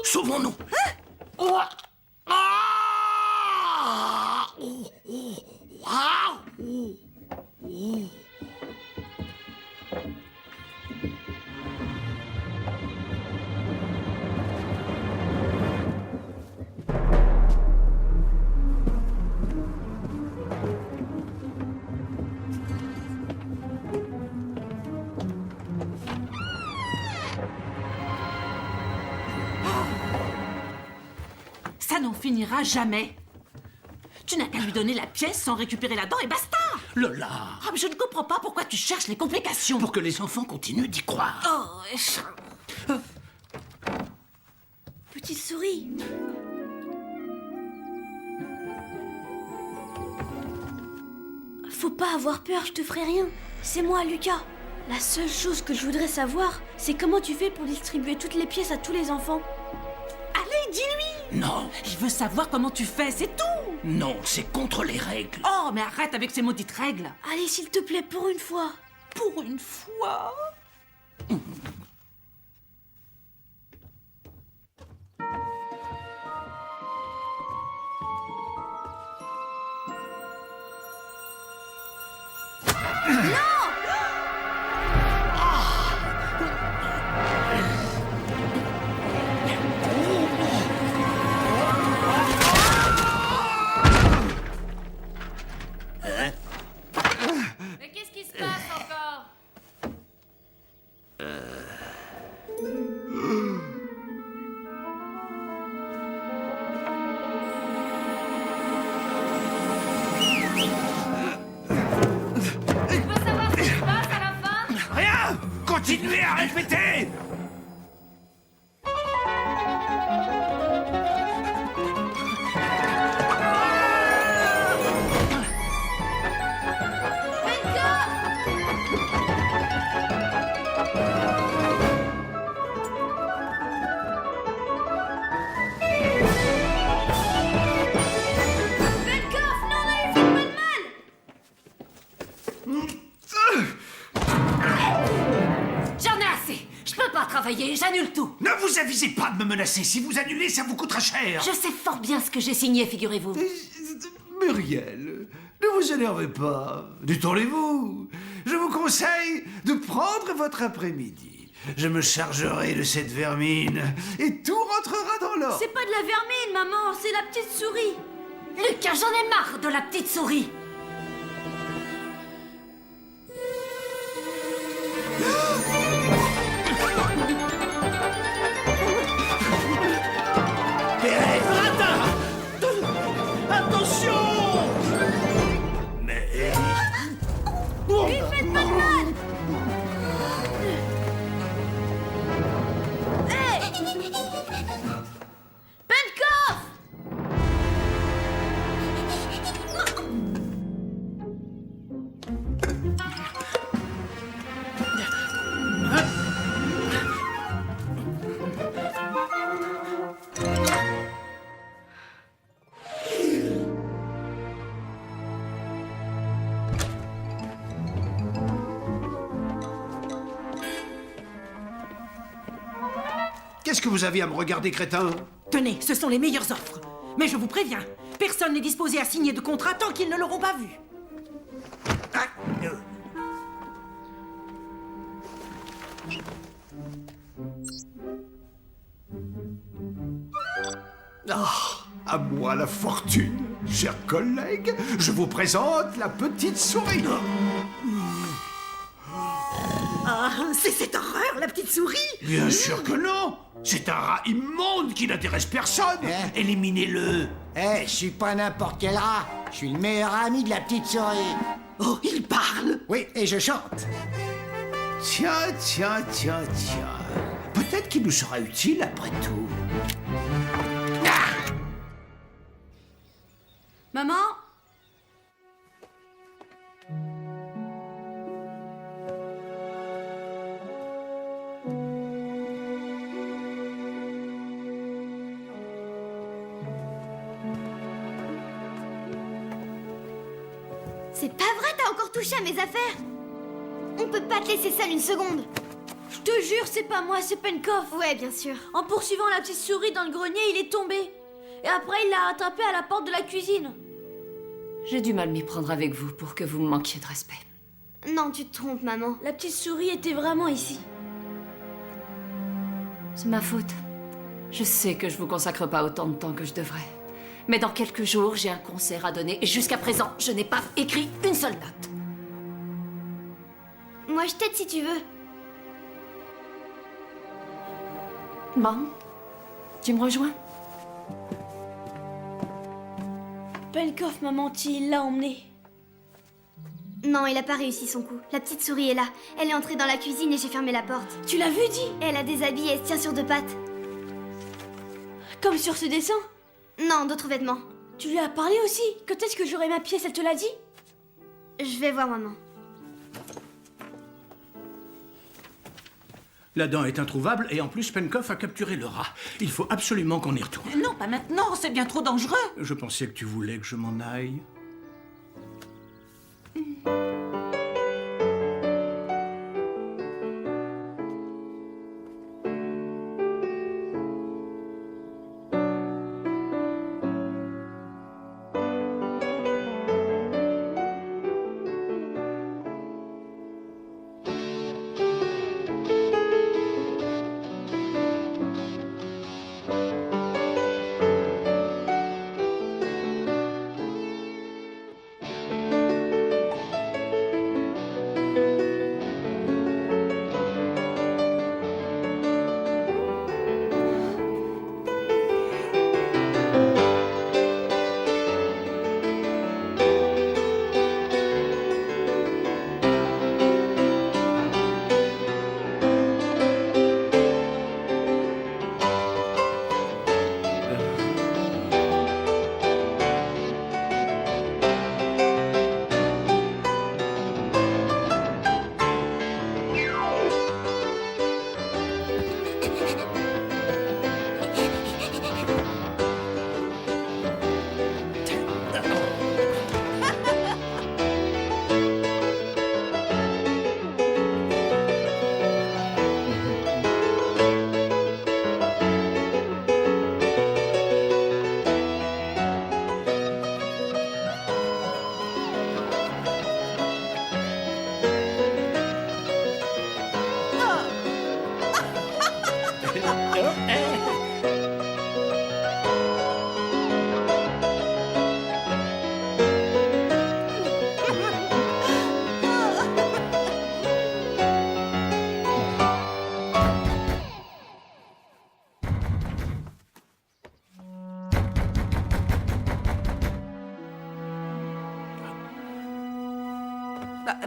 Sauvons-nous! Ça n'en finira jamais. Tu n'as qu'à lui donner la pièce sans récupérer la dent et basta. Lola! Ah, mais je ne comprends pas pourquoi tu cherches les complications. Pour que les enfants continuent d'y croire. Oh, Petite souris. Faut pas avoir peur, je te ferai rien. C'est moi, Lucas. La seule chose que je voudrais savoir, c'est comment tu fais pour distribuer toutes les pièces à tous les enfants. Allez, dis-lui. Non, Il veut savoir comment tu fais, c'est tout. non, c'est contre les règles. Oh, mais arrête avec ces maudites règles. Allez, s'il te plaît, pour une fois. Pour une fois. à répéter. J'en ai assez. Je peux pas travailler, j'annule tout. Ne vous avisez pas de me menacer. Si vous annulez, ça vous coûtera cher. Je sais fort bien ce que j'ai signé, figurez-vous. Muriel, ne vous énervez pas. Détendez-vous. Je vous conseille de prendre votre après-midi. Je me chargerai de cette vermine et tout rentrera dans l'ordre. C'est pas de la vermine, maman, c'est la petite souris. Lucas, j'en ai marre de la petite souris. Attention! Mais... Lui faites pas de mal. Hey! Pencroff! Qu'est-ce que vous avez à me regarder, crétin? Tenez, ce sont les meilleures offres. Mais je vous préviens, personne n'est disposé à signer de contrat tant qu'ils ne l'auront pas vu. À moi la fortune. Chers collègues, je vous présente la petite souris. Ah, c'est cette horreur, la petite souris! Bien sûr que non. C'est un rat immonde qui n'intéresse personne. Éliminez-le. Je suis pas n'importe quel rat. Je suis le meilleur ami de la petite souris. Oh, il parle! Oui, et je chante. Tiens. Peut-être qu'il nous sera utile après tout. Maman? C'est pas vrai, t'as encore touché à mes affaires. On peut pas te laisser seule une seconde. Je te jure, c'est pas moi, c'est Pencroff. Ouais, bien sûr. En poursuivant la petite souris dans le grenier, il est tombé. Et après, il l'a attrapé à la porte de la cuisine. J'ai du mal m'y prendre avec vous pour que vous me manquiez de respect. Non, tu te trompes, maman. La petite souris était vraiment ici. C'est ma faute. Je sais que je vous consacre pas autant de temps que je devrais. Mais dans quelques jours, j'ai un concert à donner et jusqu'à présent, je n'ai pas écrit une seule note. Moi, je t'aide si tu veux. Bon, tu me rejoins? Pencroff m'a menti, il l'a emmené. Non, il a pas réussi son coup. La petite souris est là. Elle est entrée dans la cuisine et j'ai fermé la porte. Tu l'as vu, Di? Elle a des habits et elle se tient sur deux pattes. Comme sur ce dessin? Non, d'autres vêtements. Tu lui as parlé aussi? Quand est-ce que j'aurai ma pièce, elle te l'a dit? Je vais voir maman. La dent est introuvable et en plus Pencroff a capturé le rat. Il faut absolument qu'on y retourne. Non, pas maintenant, c'est bien trop dangereux. Je pensais que tu voulais que je m'en aille.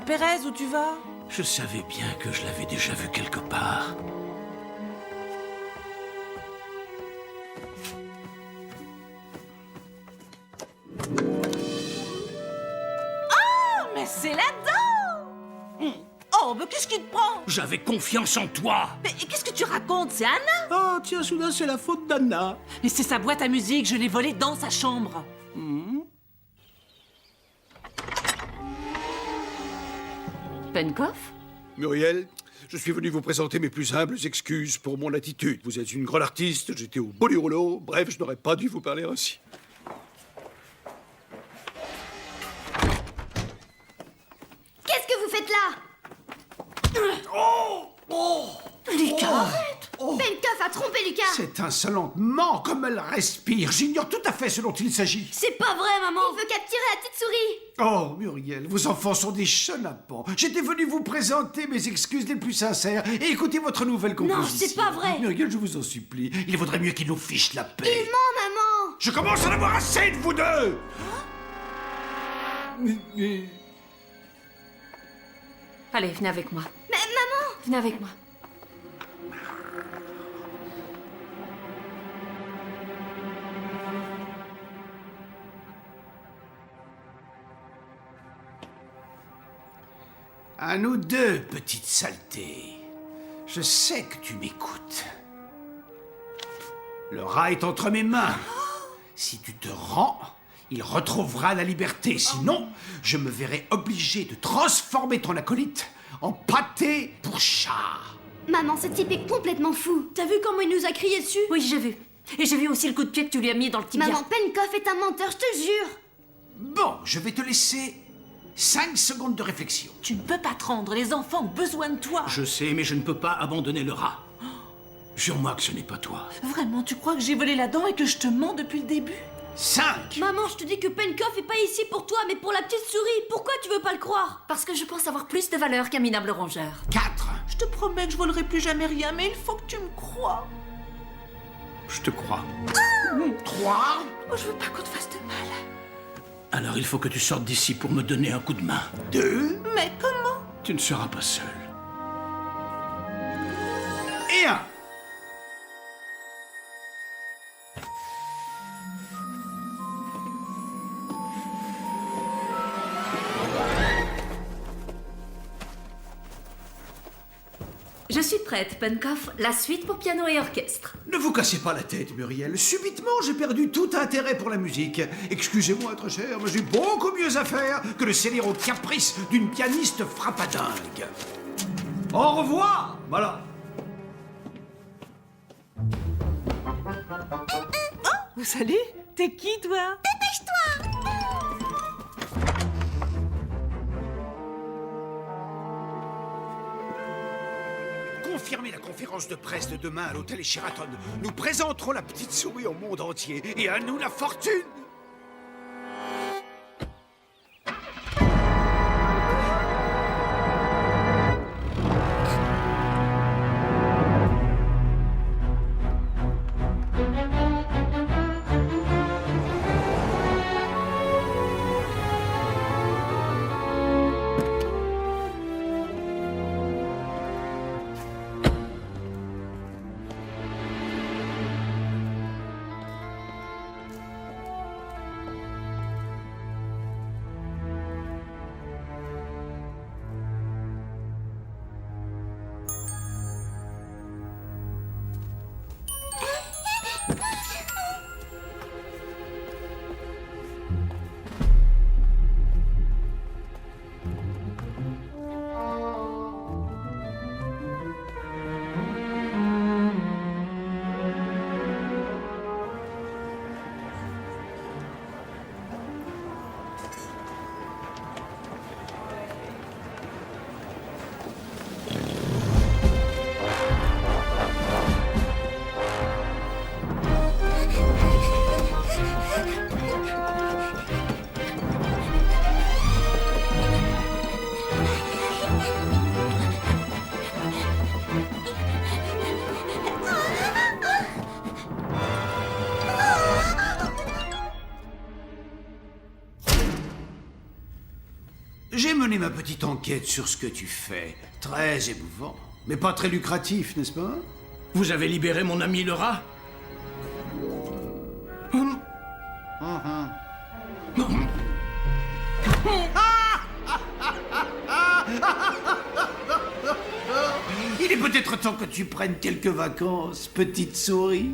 Pérez, où tu vas? Je savais bien que je l'avais déjà vu quelque part. Oh, mais c'est la dent! Oh, mais qu'est-ce qui te prend? J'avais confiance en toi. Mais qu'est-ce que tu racontes? C'est Anna? Oh, tiens, soudain, c'est la faute d'Anna. Mais c'est sa boîte à musique, je l'ai volée dans sa chambre. Penkoff? Muriel, je suis venu vous présenter mes plus humbles excuses pour mon attitude. Vous êtes une grande artiste, j'étais au bout du rouleau. Bref, je n'aurais pas dû vous parler ainsi. Qu'est-ce que vous faites là? Lucas! Penkoff a trompé Lucas! Cette insolente ment comme elle respire. J'ignore tout à fait ce dont il s'agit. C'est pas vrai, maman! Il veut capturer la petite souris! Oh, Muriel, vos enfants sont des chenapans. J'étais venu vous présenter mes excuses les plus sincères et écoutez votre nouvelle composition. Non, c'est pas vrai! Muriel, je vous en supplie. Il vaudrait mieux qu'il nous fiche la paix. Il ment, maman! Je commence à en avoir assez de vous deux! Allez, venez avec moi. Mais maman! Venez avec moi. À nous deux, petite saleté. Je sais que tu m'écoutes. Le rat est entre mes mains. Si tu te rends, il retrouvera la liberté. Sinon, je me verrai obligé de transformer ton acolyte en pâté pour chat. Maman, ce type est complètement fou. T'as vu comment il nous a crié dessus? Oui, j'ai vu. Et j'ai vu aussi le coup de pied que tu lui as mis dans le tibia. Maman, Penkoff est un menteur, je te le jure. Bon, je vais te laisser 5 secondes de réflexion. Tu ne peux pas te rendre, les enfants ont besoin de toi. Je sais, mais je ne peux pas abandonner le rat. Jure-moi que ce n'est pas toi. Vraiment, tu crois que j'ai volé la dent et que je te mens depuis le début? 5! Maman, je te dis que Penkoff est pas ici pour toi, mais pour la petite souris. Pourquoi tu veux pas le croire? Parce que je pense avoir plus de valeur qu'un minable rongeur. 4! Je te promets que je volerai plus jamais rien, mais il faut que tu me crois. Je te crois. 3! Oh, je veux pas qu'on te fasse de mal. Alors il faut que tu sortes d'ici pour me donner un coup de main. 2! Mais comment? Tu ne seras pas seul. Et 1! Je suis prête, Penkoff. La suite pour piano et orchestre. Ne vous cassez pas la tête, Muriel. Subitement, j'ai perdu tout intérêt pour la musique. Excusez-moi, très cher, mais j'ai beaucoup mieux à faire que de céder aux caprices d'une pianiste frappadingue. Au revoir! Voilà. Oh, salut. T'es qui, toi? Dépêche-toi! Confirmez la conférence de presse de demain à l'hôtel Sheraton. Nous présenterons la petite souris au monde entier. Et à nous la fortune! J'ai mené ma petite enquête sur ce que tu fais. Très émouvant, mais pas très lucratif, n'est-ce pas? Vous avez libéré mon ami le rat? Il est peut-être temps que tu prennes quelques vacances, petite souris.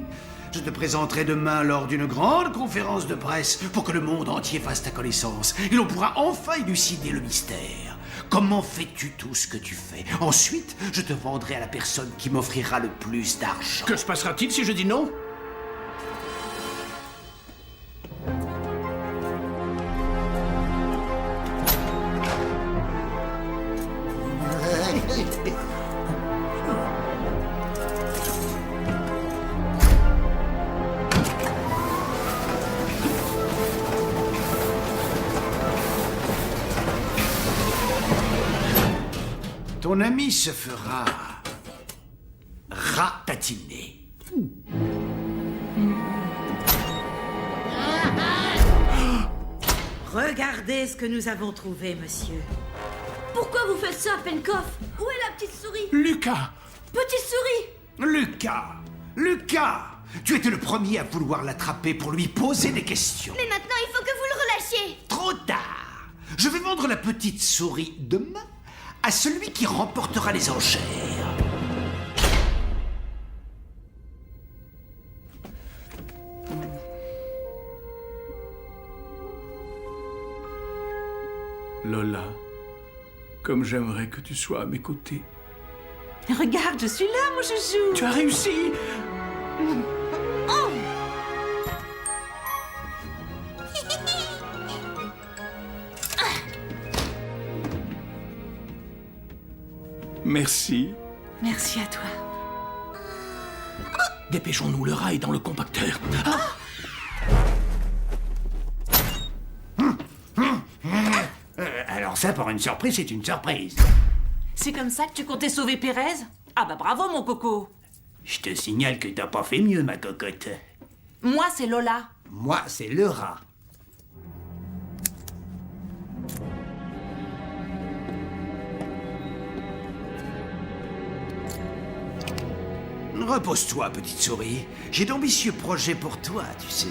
Je te présenterai demain lors d'une grande conférence de presse pour que le monde entier fasse ta connaissance. Et l'on pourra enfin élucider le mystère. Comment fais-tu tout ce que tu fais? Ensuite, je te vendrai à la personne qui m'offrira le plus d'argent. Que se passera-t-il si je dis non? Ton ami se fera ratatiner. Regardez ce que nous avons trouvé, monsieur. Pourquoi vous faites ça, Pencroff? Où est la petite souris? Lucas! Petite souris! Lucas! Tu étais le premier à vouloir l'attraper pour lui poser des questions. Mais maintenant, il faut que vous le relâchiez. Trop tard! Je vais vendre la petite souris demain à celui qui remportera les enchères. Lola, comme j'aimerais que tu sois à mes côtés. Regarde, je suis là, mon chouchou. Tu as réussi! Oh. Merci. Merci à toi. Dépêchons-nous, le rat est dans le compacteur. Alors ça, pour une surprise, c'est une surprise. C'est comme ça que tu comptais sauver Pérez? Ah bah bravo, mon coco. Je te signale que t'as pas fait mieux, ma cocotte. Moi, c'est Lola. Moi, c'est le rat. Repose-toi, petite souris. J'ai d'ambitieux projets pour toi, tu sais.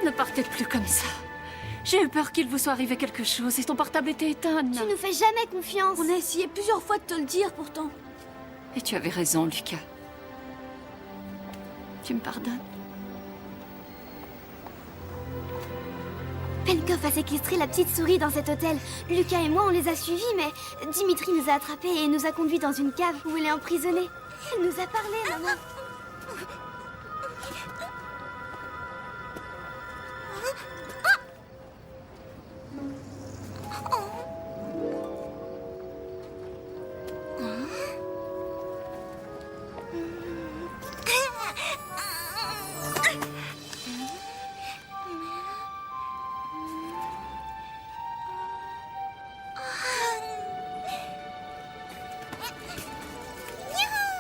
Ne partez plus comme ça. J'ai eu peur qu'il vous soit arrivé quelque chose et ton portable était éteint, Anna. Tu nous fais jamais confiance. On a essayé plusieurs fois de te le dire, pourtant. Et tu avais raison, Lucas. Tu me pardonnes? Pencroff a séquestré la petite souris dans cet hôtel. Lucas et moi, on les a suivis, mais Dimitri nous a attrapés et nous a conduits dans une cave où elle est emprisonnée. Elle nous a parlé, maman.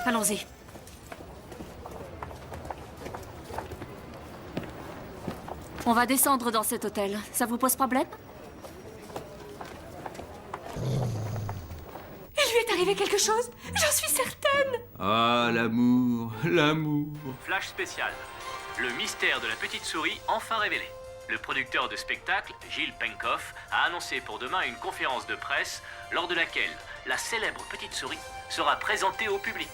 Allons-y. On va descendre dans cet hôtel. Ça vous pose problème? Il lui est arrivé quelque chose? J'en suis certaine. Ah, l'amour, l'amour. Flash spécial. Le mystère de la petite souris enfin révélé. Le producteur de spectacle, Gilles Penkoff, a annoncé pour demain une conférence de presse lors de laquelle la célèbre petite souris sera présentée au public.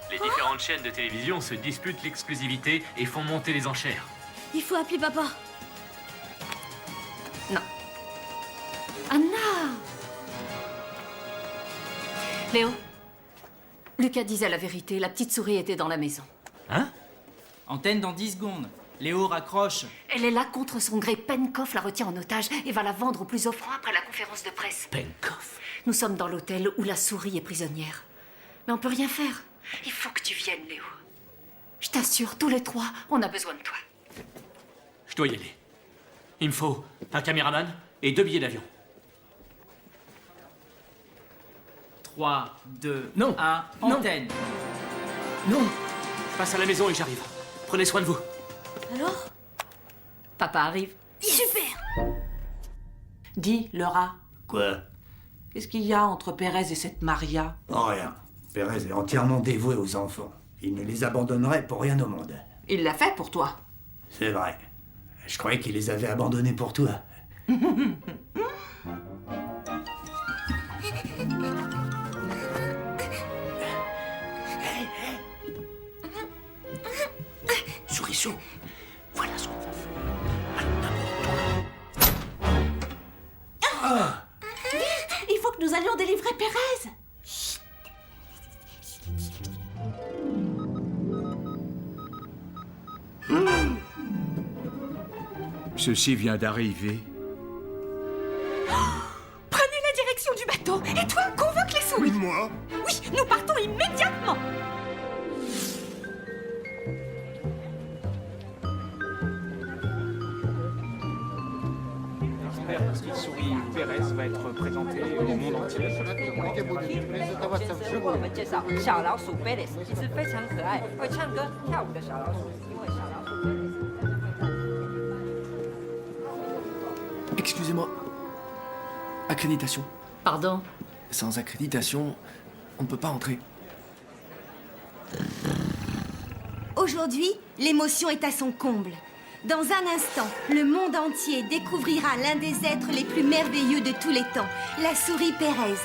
Les différentes chaînes de télévision se disputent l'exclusivité et font monter les enchères. Il faut appeler papa. Non. Anna! Léo, Lucas disait la vérité, la petite souris était dans la maison. Hein? Antenne dans 10 secondes. Léo raccroche. Elle est là contre son gré. Penkoff la retient en otage et va la vendre au plus offrant après la conférence de presse. Penkoff? Nous sommes dans l'hôtel où la souris est prisonnière. Mais on peut rien faire. Il faut que tu viennes, Léo. Je t'assure, tous les trois, on a besoin de toi. Je dois y aller. Il me faut un caméraman et 2 billets d'avion. 3, 2, 1, antenne. Non. Je passe à la maison et j'arrive. Prenez soin de vous. Alors? Papa arrive. Super! Dis, Laura, Quoi? qu'est-ce qu'il y a entre Pérez et cette Maria? Oh, rien. Pérez est entièrement dévoué aux enfants. Il ne les abandonnerait pour rien au monde. Il l'a fait pour toi. C'est vrai. Je croyais qu'il les avait abandonnés pour toi. Souriceau, voilà ce qu'on va faire. Vite, il faut que nous allions délivrer Pérez. Ceci vient d'arriver. Prenez la direction du bateau et toi, convoque les souris. Moi? Oui, nous partons immédiatement. Parce qu'il sourit, Pérez va être présenté au monde entier. Excusez-moi. Accréditation. Pardon? Sans accréditation, on ne peut pas entrer. Aujourd'hui, l'émotion est à son comble. Dans un instant, le monde entier découvrira l'un des êtres les plus merveilleux de tous les temps. La souris Pérez,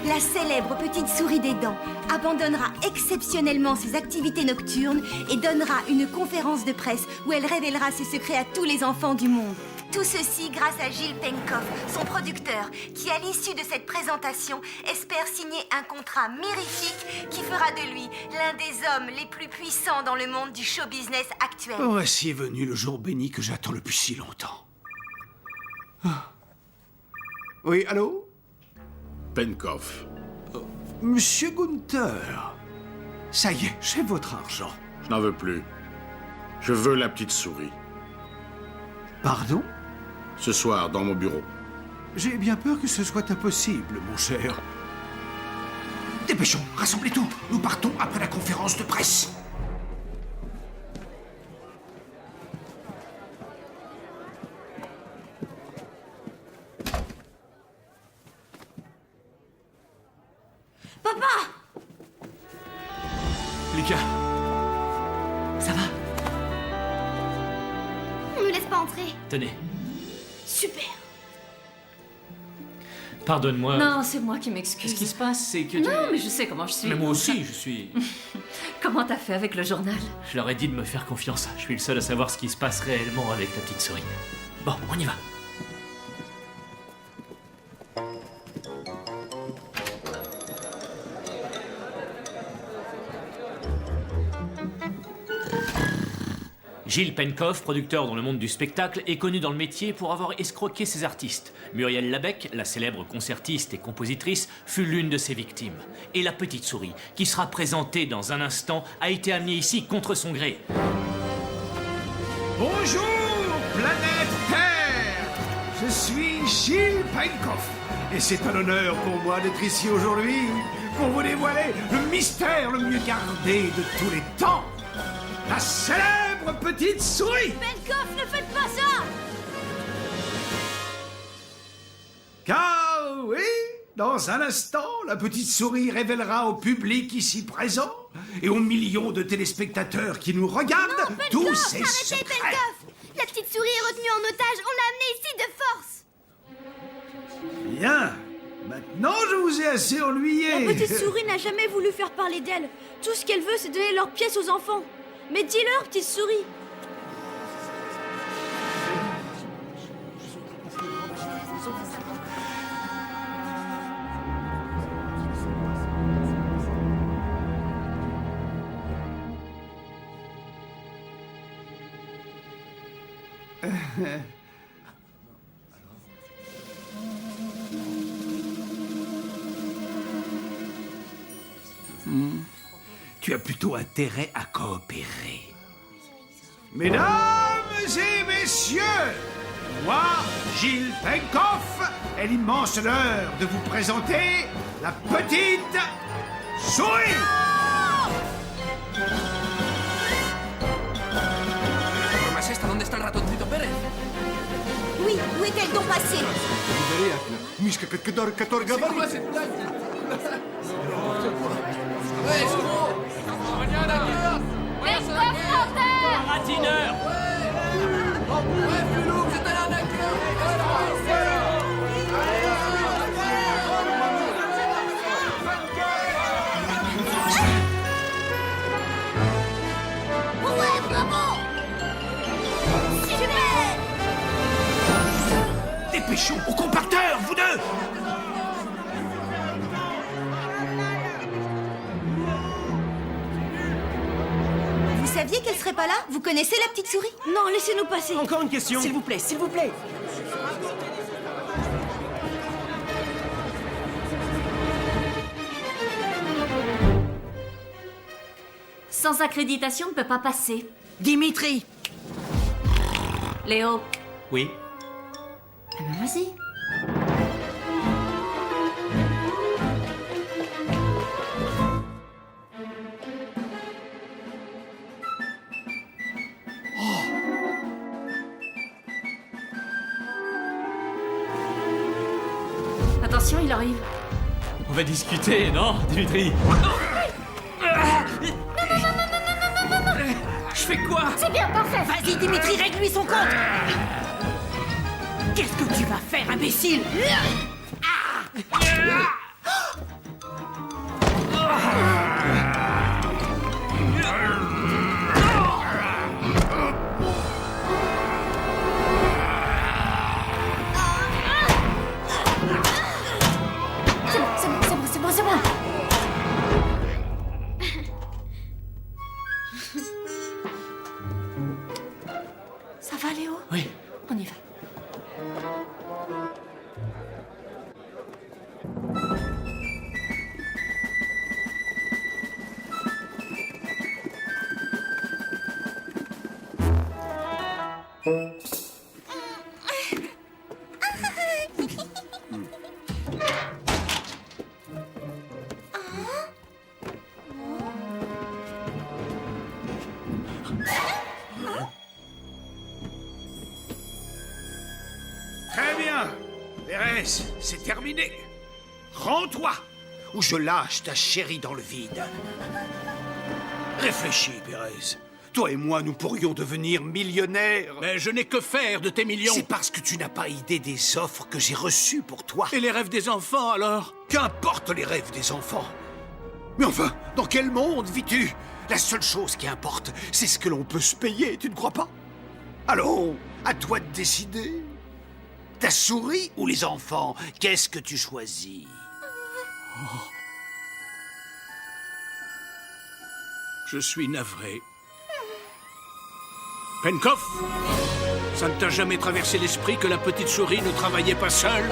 la célèbre petite souris des dents, abandonnera exceptionnellement ses activités nocturnes et donnera une conférence de presse où elle révélera ses secrets à tous les enfants du monde. Tout ceci grâce à Gilles Penkoff, son producteur, qui à l'issue de cette présentation espère signer un contrat mirifique qui fera de lui l'un des hommes les plus puissants dans le monde du show business actuel. Voici venu le jour béni que j'attends depuis si longtemps. Ah. Oui, allô? Penkoff. Monsieur Gunther, ça y est, j'ai votre argent. Je n'en veux plus. Je veux la petite souris. Pardon? Ce soir, dans mon bureau. J'ai bien peur que ce soit impossible, mon cher. Dépêchons, rassemblez tout. Nous partons après la conférence de presse. Papa! Lucas. Ça va? On ne laisse pas entrer. Tenez. Super! Pardonne-moi. Non, c'est moi qui m'excuse. Ce qui se passe, c'est que Non, mais je sais comment je suis. Mais moi aussi, je suis... Comment t'as fait avec le journal? Je leur ai dit de me faire confiance. Je suis le seul à savoir ce qui se passe réellement avec la petite souris. Bon, on y va. Gilles Penkoff, producteur dans le monde du spectacle, est connu dans le métier pour avoir escroqué ses artistes. Muriel Labec, la célèbre concertiste et compositrice, fut l'une de ses victimes. Et la petite souris, qui sera présentée dans un instant, a été amenée ici contre son gré. Bonjour, planète Terre! Je suis Gilles Penkoff. Et c'est un honneur pour moi d'être ici aujourd'hui pour vous dévoiler le mystère le mieux gardé de tous les temps. La célèbre petite souris! Penkoff, ne faites pas ça! Car oui, dans un instant, la petite souris révélera au public ici présent et aux millions de téléspectateurs qui nous regardent tous ses Arrêtez, secrets. Penkoff! La petite souris est retenue en otage. On l'a amenée ici de force. Bien. Maintenant, je vous ai assez ennuyé. La petite souris n'a jamais voulu faire parler d'elle. Tout ce qu'elle veut, c'est donner leurs pièces aux enfants. Mais dis-leur, petite souris. Tu as plutôt intérêt à coopérer. Mesdames et messieurs, moi, Gilles Penkoff, ai l'immense honneur de vous présenter la petite souris. est-elle donc passée? C'est quoi cette blague? Ouais, c'est bon. Ratineur. Ouais, Fulou, vous êtes un arnaqueur. Ouais, bravo! Super! Dépêchons, au compacteur, vous deux! Vous saviez qu'elle serait pas là? Vous connaissez la petite souris? Non, laissez-nous passer. Encore une question. S'il vous plaît, s'il vous plaît. Sans accréditation, on ne peut pas passer. Dimitri! Léo. Oui. Eh ben, vas-y. Attention, il arrive. On va discuter, non, Dimitri? Je fais quoi? C'est bien, parfait! Vas-y, Dimitri, règle-lui son compte! Qu'est-ce que tu vas faire, imbécile? C'est bon. Ça va, Léo? Oui. On y va. Très bien. Pérez, c'est terminé. Rends-toi, ou je lâche ta chérie dans le vide. Réfléchis, Pérez. Toi et moi, nous pourrions devenir millionnaires. Mais je n'ai que faire de tes millions. C'est parce que tu n'as pas idée des offres que j'ai reçues pour toi. Et les rêves des enfants, alors? Qu'importe les rêves des enfants. Mais enfin, dans quel monde vis-tu? La seule chose qui importe, c'est ce que l'on peut se payer, tu ne crois pas? Alors, à toi de décider. Ta souris ou les enfants? Qu'est-ce que tu choisis? Je suis navré. Pencroff, ça ne t'a jamais traversé l'esprit que la petite souris ne travaillait pas seule?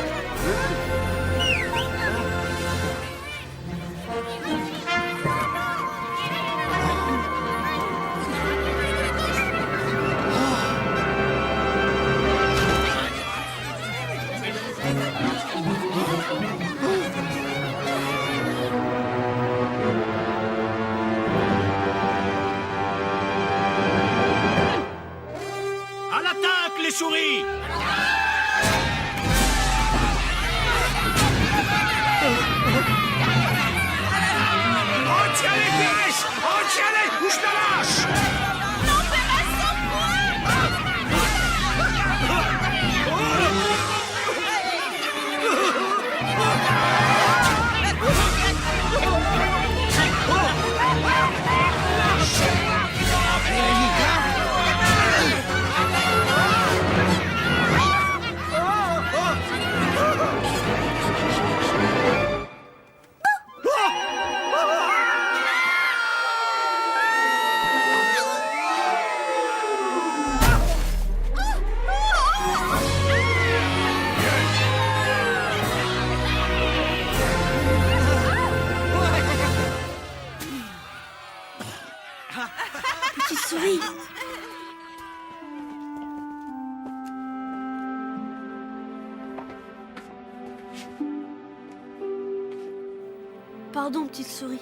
À l'attaque, les souris! Retiens-les, Pérez! Retiens-les ou je te lâche! Non, Pérez, sans Petite souris. Pardon, petite souris.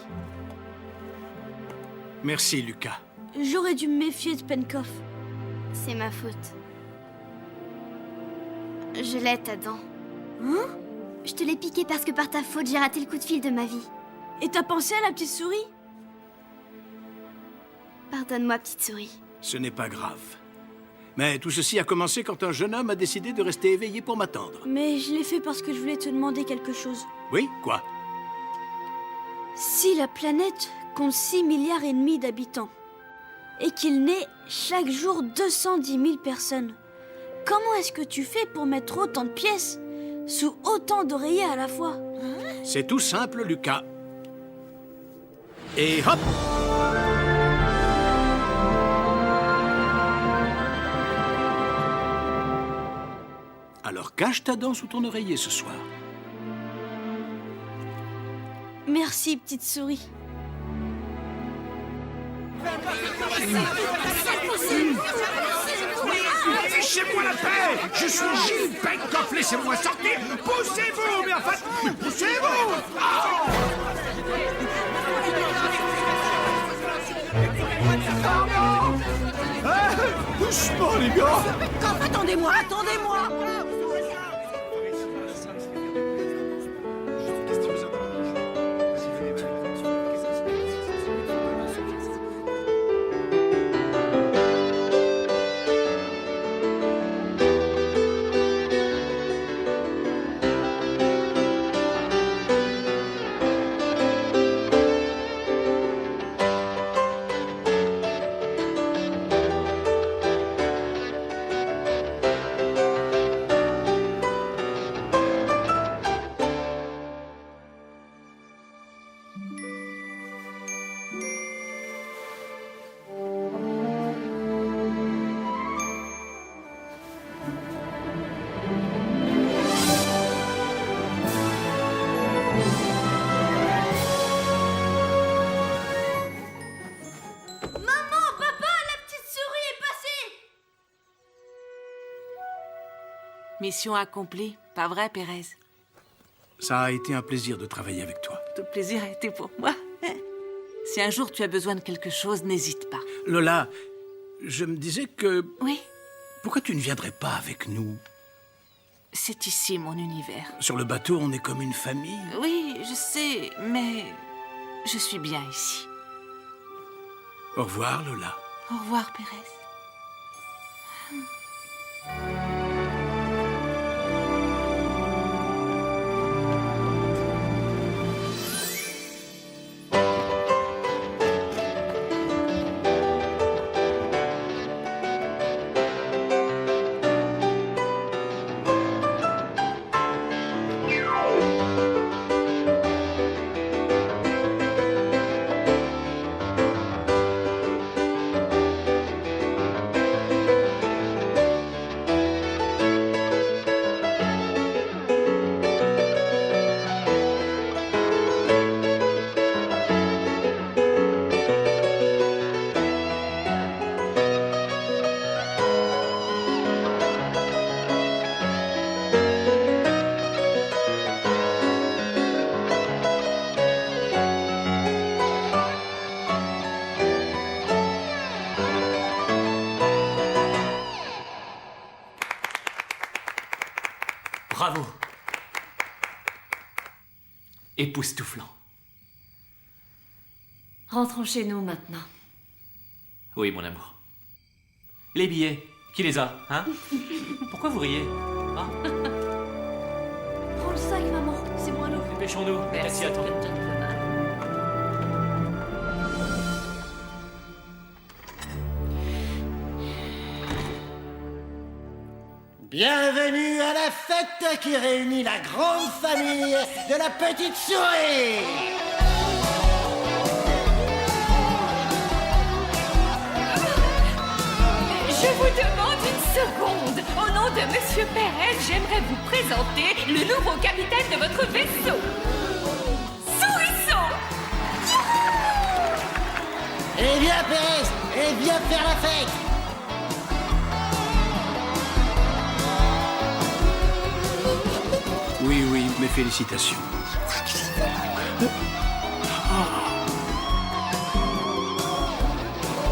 Merci, Lucas. J'aurais dû me méfier de Pencroff. C'est ma faute. Je l'ai, ta dent. Hein? Je te l'ai piqué parce que par ta faute, j'ai raté le coup de fil de ma vie. Et t'as pensé à la petite souris? Pardonne-moi, petite souris. Ce n'est pas grave. Mais tout ceci a commencé quand un jeune homme a décidé de rester éveillé pour m'attendre. Mais je l'ai fait parce que je voulais te demander quelque chose. Oui, quoi? Si la planète compte 6 milliards et demi d'habitants et qu'il naît chaque jour 210 000 personnes, comment est-ce que tu fais pour mettre autant de pièces sous autant d'oreillers à la fois? C'est tout simple, Lucas. Et hop! Alors cache ta dent sous ton oreiller ce soir. Merci, petite souris. Fichez-moi la paix! Je suis Gilles Penkoff, laissez-moi sortir! Poussez-vous, mais enfin, poussez-vous! Doucement, les gars! Attendez-moi, attendez-moi! Mission accomplie, pas vrai, Pérez? Ça a été un plaisir de travailler avec toi. Tout le plaisir a été pour moi. Si un jour tu as besoin de quelque chose, n'hésite pas. Lola, je me disais que... Oui? Pourquoi tu ne viendrais pas avec nous? C'est ici mon univers. Sur le bateau, on est comme une famille. Oui, je sais, mais je suis bien ici. Au revoir, Lola. Au revoir, Pérez. Bravo. Époustouflant. Rentrons chez nous maintenant. Oui, mon amour. Les billets, qui les a, hein? Pourquoi vous riez? Hein? Prends le sac, maman. C'est moi, l'eau. Dépêchons-nous. Merci à toi. Bienvenue à la fête qui réunit la grande famille de la petite souris. Je vous demande une seconde. Au nom de Monsieur Pérez, j'aimerais vous présenter le nouveau capitaine de votre vaisseau. Sourisson! Eh bien, Pérez, et viens faire la fête. Oui, oui, mes félicitations.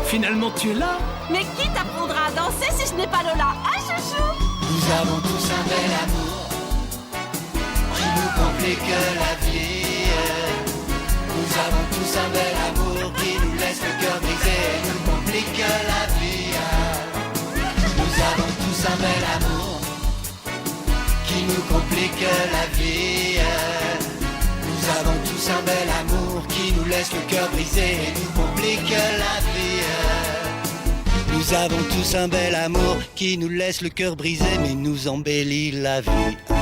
Finalement, tu es là? Mais qui t'apprendra à danser si ce n'est pas Lola? Ah, chouchou? Nous avons tous un bel amour qui nous complique la vie. Nous avons tous un bel amour qui nous laisse le cœur brisé et nous complique la vie. Nous avons tous un bel amour qui nous complique la vie. Nous avons tous un bel amour qui nous laisse le cœur brisé et nous complique la vie. Nous avons tous un bel amour qui nous laisse le cœur brisé mais nous embellit la vie.